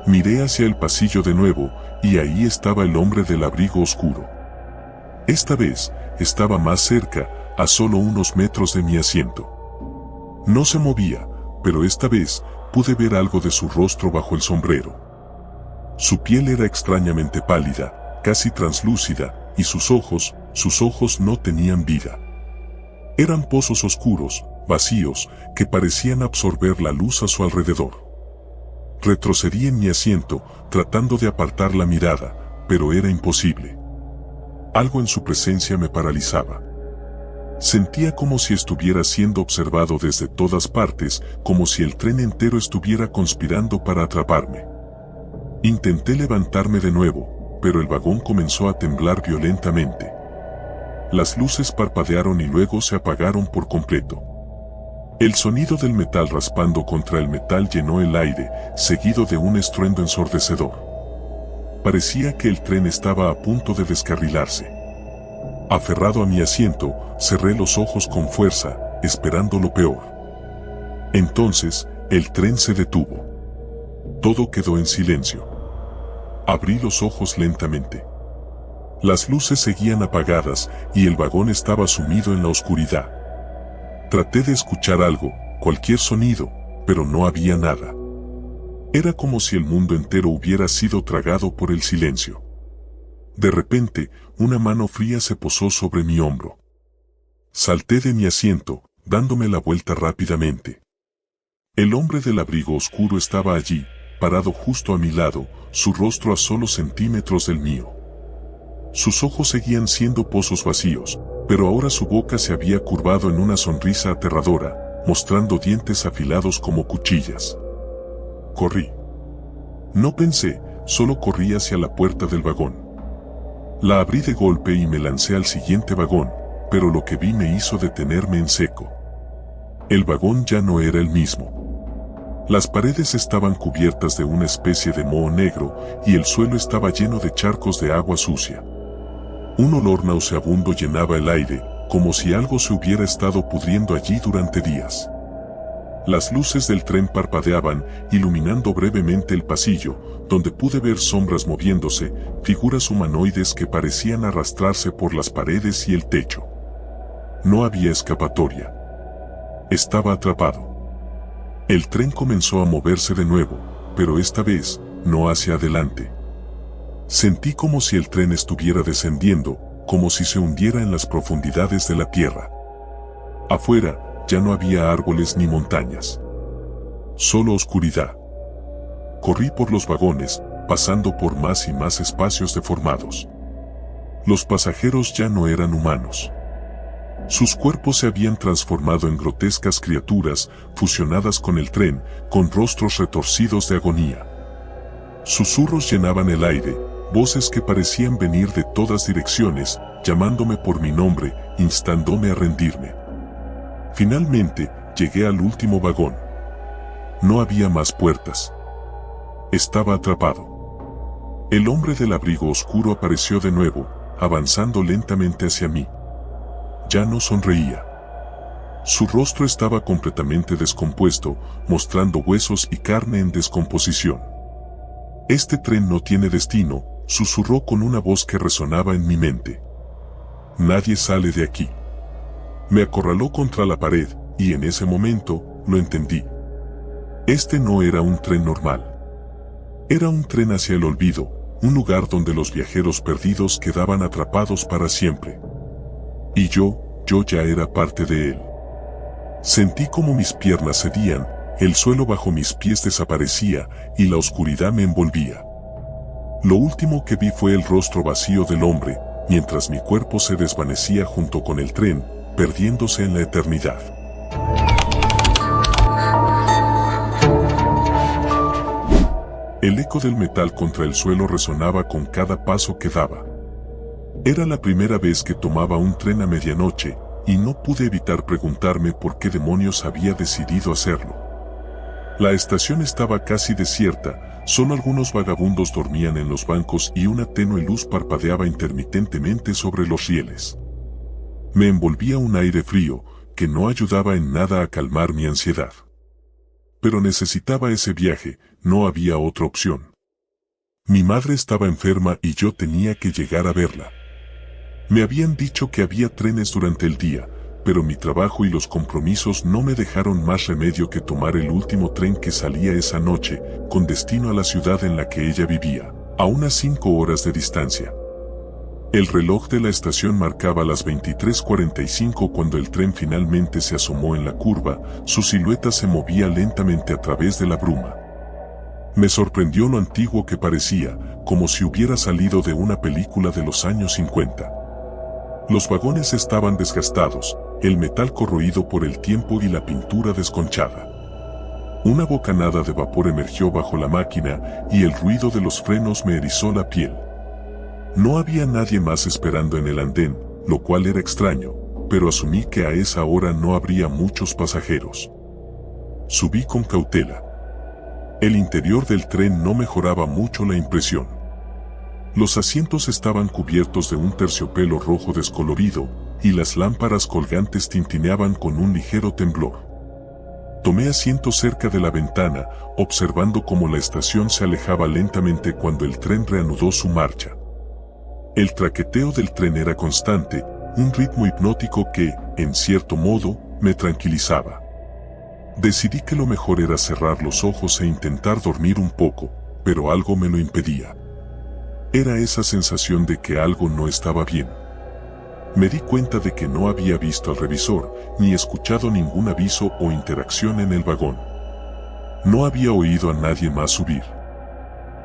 Miré hacia el pasillo de nuevo, y ahí estaba el hombre del abrigo oscuro. Esta vez, estaba más cerca, a solo unos metros de mi asiento. No se movía, pero esta vez, pude ver algo de su rostro bajo el sombrero. Su piel era extrañamente pálida, casi translúcida, y sus ojos no tenían vida. Eran pozos oscuros, vacíos, que parecían absorber la luz a su alrededor. Retrocedí en mi asiento, tratando de apartar la mirada, pero era imposible. Algo en su presencia me paralizaba. Sentía como si estuviera siendo observado desde todas partes, como si el tren entero estuviera conspirando para atraparme. Intenté levantarme de nuevo, pero el vagón comenzó a temblar violentamente. Las luces parpadearon y luego se apagaron por completo. El sonido del metal raspando contra el metal llenó el aire, seguido de un estruendo ensordecedor. Parecía que el tren estaba a punto de descarrilarse. Aferrado a mi asiento, cerré los ojos con fuerza, esperando lo peor. Entonces, el tren se detuvo. Todo quedó en silencio. Abrí los ojos lentamente. Las luces seguían apagadas y el vagón estaba sumido en la oscuridad. Traté de escuchar algo, cualquier sonido, pero no había nada. Era como si el mundo entero hubiera sido tragado por el silencio. De repente, una mano fría se posó sobre mi hombro. Salté de mi asiento, dándome la vuelta rápidamente. El hombre del abrigo oscuro estaba allí, parado justo a mi lado, su rostro a solo centímetros del mío. Sus ojos seguían siendo pozos vacíos, pero ahora su boca se había curvado en una sonrisa aterradora, mostrando dientes afilados como cuchillas. Corrí. No pensé, solo corrí hacia la puerta del vagón. La abrí de golpe y me lancé al siguiente vagón, pero lo que vi me hizo detenerme en seco. El vagón ya no era el mismo. Las paredes estaban cubiertas de una especie de moho negro y el suelo estaba lleno de charcos de agua sucia. Un olor nauseabundo llenaba el aire, como si algo se hubiera estado pudriendo allí durante días. Las luces del tren parpadeaban, iluminando brevemente el pasillo, donde pude ver sombras moviéndose, figuras humanoides que parecían arrastrarse por las paredes y el techo. No había escapatoria. Estaba atrapado. El tren comenzó a moverse de nuevo, pero esta vez, no hacia adelante. Sentí como si el tren estuviera descendiendo, como si se hundiera en las profundidades de la tierra. Afuera, ya no había árboles ni montañas. Solo oscuridad. Corrí por los vagones, pasando por más y más espacios deformados. Los pasajeros ya no eran humanos. Sus cuerpos se habían transformado en grotescas criaturas, fusionadas con el tren, con rostros retorcidos de agonía. Susurros llenaban el aire, voces que parecían venir de todas direcciones, llamándome por mi nombre, instándome a rendirme. Finalmente, llegué al último vagón. No había más puertas. Estaba atrapado. El hombre del abrigo oscuro apareció de nuevo, avanzando lentamente hacia mí. Ya no sonreía. Su rostro estaba completamente descompuesto, mostrando huesos y carne en descomposición. Este tren no tiene destino, susurró con una voz que resonaba en mi mente. Nadie sale de aquí. Me acorraló contra la pared, y en ese momento, lo entendí. Este no era un tren normal. Era un tren hacia el olvido, un lugar donde los viajeros perdidos quedaban atrapados para siempre. Y yo ya era parte de él. Sentí como mis piernas cedían, el suelo bajo mis pies desaparecía, y la oscuridad me envolvía. Lo último que vi fue el rostro vacío del hombre, mientras mi cuerpo se desvanecía junto con el tren, perdiéndose en la eternidad. El eco del metal contra el suelo resonaba con cada paso que daba. Era la primera vez que tomaba un tren a medianoche, y no pude evitar preguntarme por qué demonios había decidido hacerlo. La estación estaba casi desierta, solo algunos vagabundos dormían en los bancos y una tenue luz parpadeaba intermitentemente sobre los rieles. Me envolvía un aire frío, que no ayudaba en nada a calmar mi ansiedad. Pero necesitaba ese viaje, no había otra opción. Mi madre estaba enferma y yo tenía que llegar a verla. Me habían dicho que había trenes durante el día, pero mi trabajo y los compromisos no me dejaron más remedio que tomar el último tren que salía esa noche, con destino a la ciudad en la que ella vivía, a unas 5 horas de distancia. El reloj de la estación marcaba las 23:45 cuando el tren finalmente se asomó en la curva, su silueta se movía lentamente a través de la bruma. Me sorprendió lo antiguo que parecía, como si hubiera salido de una película de los años 50. Los vagones estaban desgastados, el metal corroído por el tiempo y la pintura desconchada. Una bocanada de vapor emergió bajo la máquina y el ruido de los frenos me erizó la piel. No había nadie más esperando en el andén, lo cual era extraño, pero asumí que a esa hora no habría muchos pasajeros. Subí con cautela. El interior del tren no mejoraba mucho la impresión. Los asientos estaban cubiertos de un terciopelo rojo descolorido, y las lámparas colgantes tintineaban con un ligero temblor. Tomé asiento cerca de la ventana, observando cómo la estación se alejaba lentamente cuando el tren reanudó su marcha. El traqueteo del tren era constante, un ritmo hipnótico que, en cierto modo, me tranquilizaba. Decidí que lo mejor era cerrar los ojos e intentar dormir un poco, pero algo me lo impedía. Era esa sensación de que algo no estaba bien. Me di cuenta de que no había visto al revisor, ni escuchado ningún aviso o interacción en el vagón. No había oído a nadie más subir.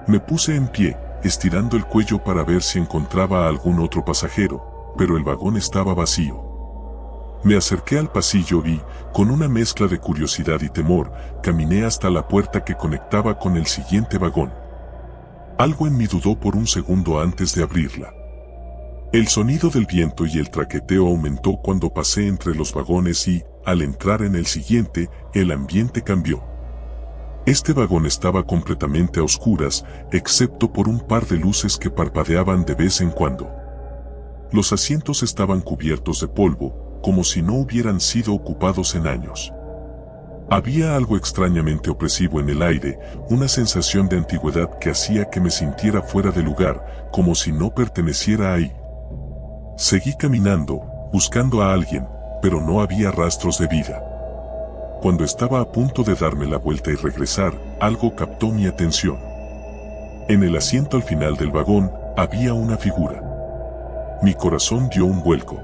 Me puse en pie, estirando el cuello para ver si encontraba a algún otro pasajero, pero el vagón estaba vacío. Me acerqué al pasillo y, con una mezcla de curiosidad y temor, caminé hasta la puerta que conectaba con el siguiente vagón. Algo en mí dudó por un segundo antes de abrirla. El sonido del viento y el traqueteo aumentó cuando pasé entre los vagones y, al entrar en el siguiente, el ambiente cambió. Este vagón estaba completamente a oscuras, excepto por un par de luces que parpadeaban de vez en cuando. Los asientos estaban cubiertos de polvo, como si no hubieran sido ocupados en años. Había algo extrañamente opresivo en el aire, una sensación de antigüedad que hacía que me sintiera fuera de lugar, como si no perteneciera ahí. Seguí caminando, buscando a alguien, pero no había rastros de vida. Cuando estaba a punto de darme la vuelta y regresar, algo captó mi atención. En el asiento al final del vagón, había una figura. Mi corazón dio un vuelco.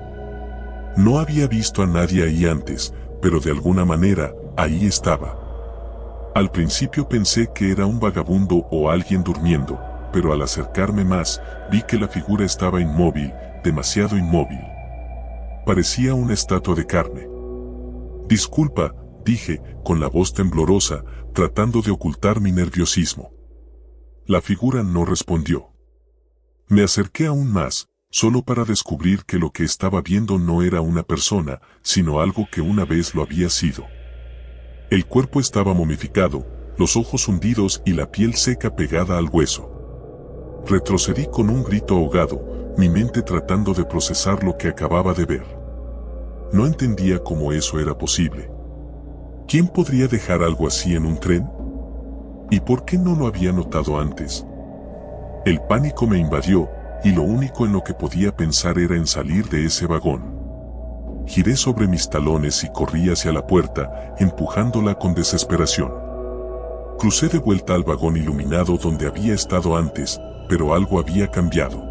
No había visto a nadie ahí antes, pero de alguna manera, ahí estaba. Al principio pensé que era un vagabundo o alguien durmiendo, pero al acercarme más, vi que la figura estaba inmóvil, demasiado inmóvil. Parecía una estatua de carne. «Disculpa», dije, con la voz temblorosa, tratando de ocultar mi nerviosismo. La figura no respondió. Me acerqué aún más, solo para descubrir que lo que estaba viendo no era una persona, sino algo que una vez lo había sido. El cuerpo estaba momificado, los ojos hundidos y la piel seca pegada al hueso. Retrocedí con un grito ahogado, mi mente tratando de procesar lo que acababa de ver. No entendía cómo eso era posible. ¿Quién podría dejar algo así en un tren? ¿Y por qué no lo había notado antes? El pánico me invadió, y lo único en lo que podía pensar era en salir de ese vagón. Giré sobre mis talones y corrí hacia la puerta, empujándola con desesperación. Crucé de vuelta al vagón iluminado donde había estado antes, pero algo había cambiado.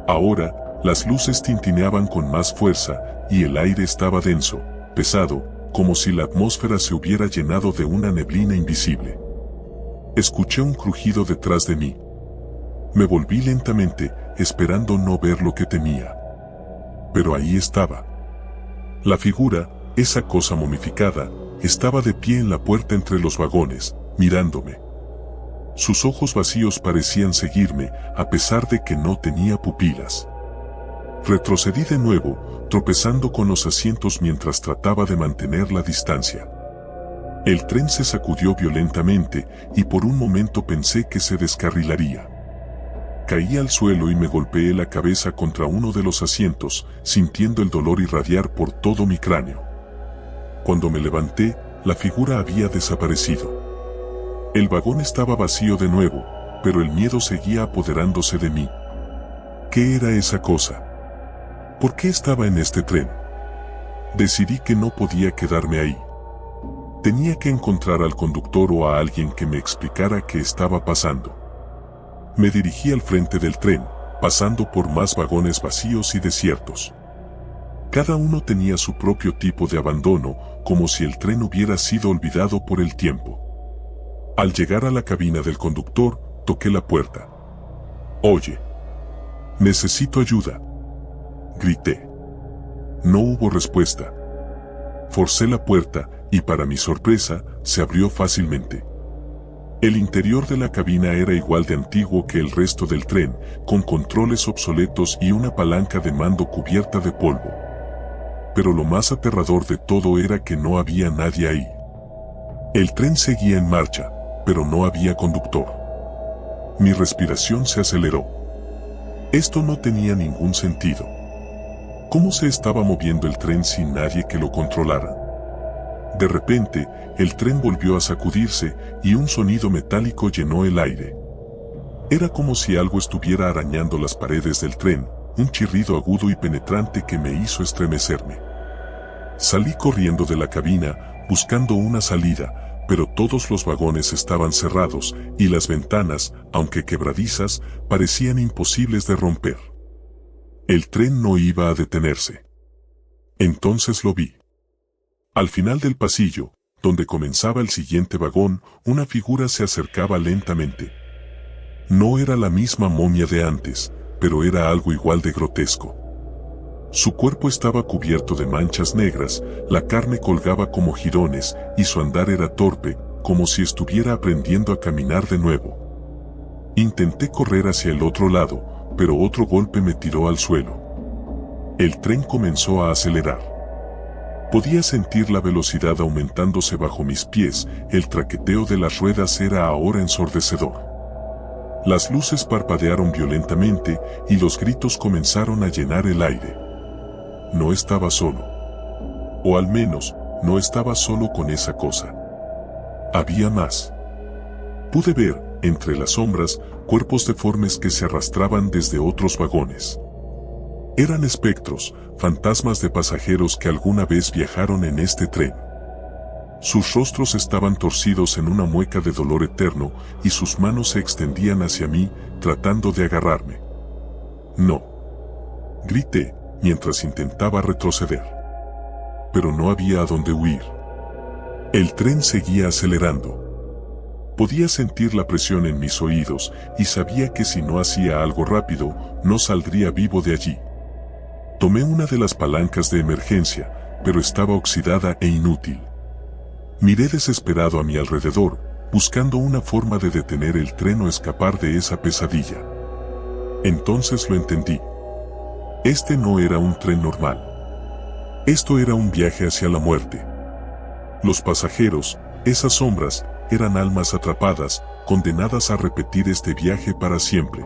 Ahora, las luces tintineaban con más fuerza, y el aire estaba denso, pesado, como si la atmósfera se hubiera llenado de una neblina invisible. Escuché un crujido detrás de mí. Me volví lentamente, esperando no ver lo que temía. Pero ahí estaba. La figura, esa cosa momificada, estaba de pie en la puerta entre los vagones, mirándome. Sus ojos vacíos parecían seguirme, a pesar de que no tenía pupilas. Retrocedí de nuevo, tropezando con los asientos mientras trataba de mantener la distancia. El tren se sacudió violentamente, y por un momento pensé que se descarrilaría. Caí al suelo y me golpeé la cabeza contra uno de los asientos, sintiendo el dolor irradiar por todo mi cráneo. Cuando me levanté, la figura había desaparecido. El vagón estaba vacío de nuevo, pero el miedo seguía apoderándose de mí. ¿Qué era esa cosa? ¿Por qué estaba en este tren? Decidí que no podía quedarme ahí. Tenía que encontrar al conductor o a alguien que me explicara qué estaba pasando. Me dirigí al frente del tren, pasando por más vagones vacíos y desiertos. Cada uno tenía su propio tipo de abandono, como si el tren hubiera sido olvidado por el tiempo. Al llegar a la cabina del conductor, toqué la puerta. «Oye, necesito ayuda», grité. No hubo respuesta. Forcé la puerta y para mi sorpresa, se abrió fácilmente. El interior de la cabina era igual de antiguo que el resto del tren, con controles obsoletos y una palanca de mando cubierta de polvo. Pero lo más aterrador de todo era que no había nadie ahí. El tren seguía en marcha, pero no había conductor. Mi respiración se aceleró. Esto no tenía ningún sentido. ¿Cómo se estaba moviendo el tren sin nadie que lo controlara? De repente, el tren volvió a sacudirse y un sonido metálico llenó el aire. Era como si algo estuviera arañando las paredes del tren, un chirrido agudo y penetrante que me hizo estremecerme. Salí corriendo de la cabina, buscando una salida, pero todos los vagones estaban cerrados y las ventanas, aunque quebradizas, parecían imposibles de romper. El tren no iba a detenerse. Entonces lo vi. Al final del pasillo, donde comenzaba el siguiente vagón, una figura se acercaba lentamente. No era la misma momia de antes, pero era algo igual de grotesco. Su cuerpo estaba cubierto de manchas negras, la carne colgaba como jirones y su andar era torpe, como si estuviera aprendiendo a caminar de nuevo. Intenté correr hacia el otro lado, pero otro golpe me tiró al suelo. El tren comenzó a acelerar. Podía sentir la velocidad aumentándose bajo mis pies, el traqueteo de las ruedas era ahora ensordecedor. Las luces parpadearon violentamente y los gritos comenzaron a llenar el aire. No estaba solo. O al menos, no estaba solo con esa cosa. Había más. Pude ver, entre las sombras, cuerpos deformes que se arrastraban desde otros vagones. Eran espectros, fantasmas de pasajeros que alguna vez viajaron en este tren. Sus rostros estaban torcidos en una mueca de dolor eterno y sus manos se extendían hacia mí, tratando de agarrarme. «No», grité, mientras intentaba retroceder. Pero no había a dónde huir. El tren seguía acelerando. Podía sentir la presión en mis oídos y sabía que si no hacía algo rápido, no saldría vivo de allí. Tomé una de las palancas de emergencia, pero estaba oxidada e inútil. Miré desesperado a mi alrededor, buscando una forma de detener el tren o escapar de esa pesadilla. Entonces lo entendí. Este no era un tren normal. Esto era un viaje hacia la muerte. Los pasajeros, esas sombras, eran almas atrapadas, condenadas a repetir este viaje para siempre.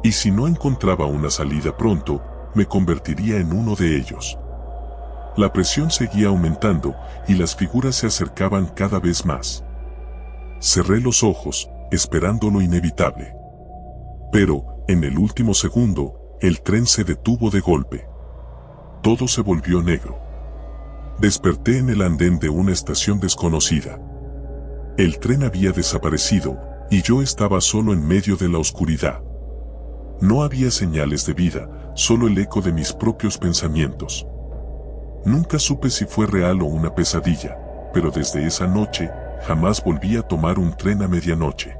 Y si no encontraba una salida pronto, me convertiría en uno de ellos. La presión seguía aumentando y las figuras se acercaban cada vez más. Cerré los ojos, esperando lo inevitable. Pero, en el último segundo, el tren se detuvo de golpe. Todo se volvió negro. Desperté en el andén de una estación desconocida. El tren había desaparecido y yo estaba solo en medio de la oscuridad. No había señales de vida, solo el eco de mis propios pensamientos. Nunca supe si fue real o una pesadilla, pero desde esa noche, jamás volví a tomar un tren a medianoche.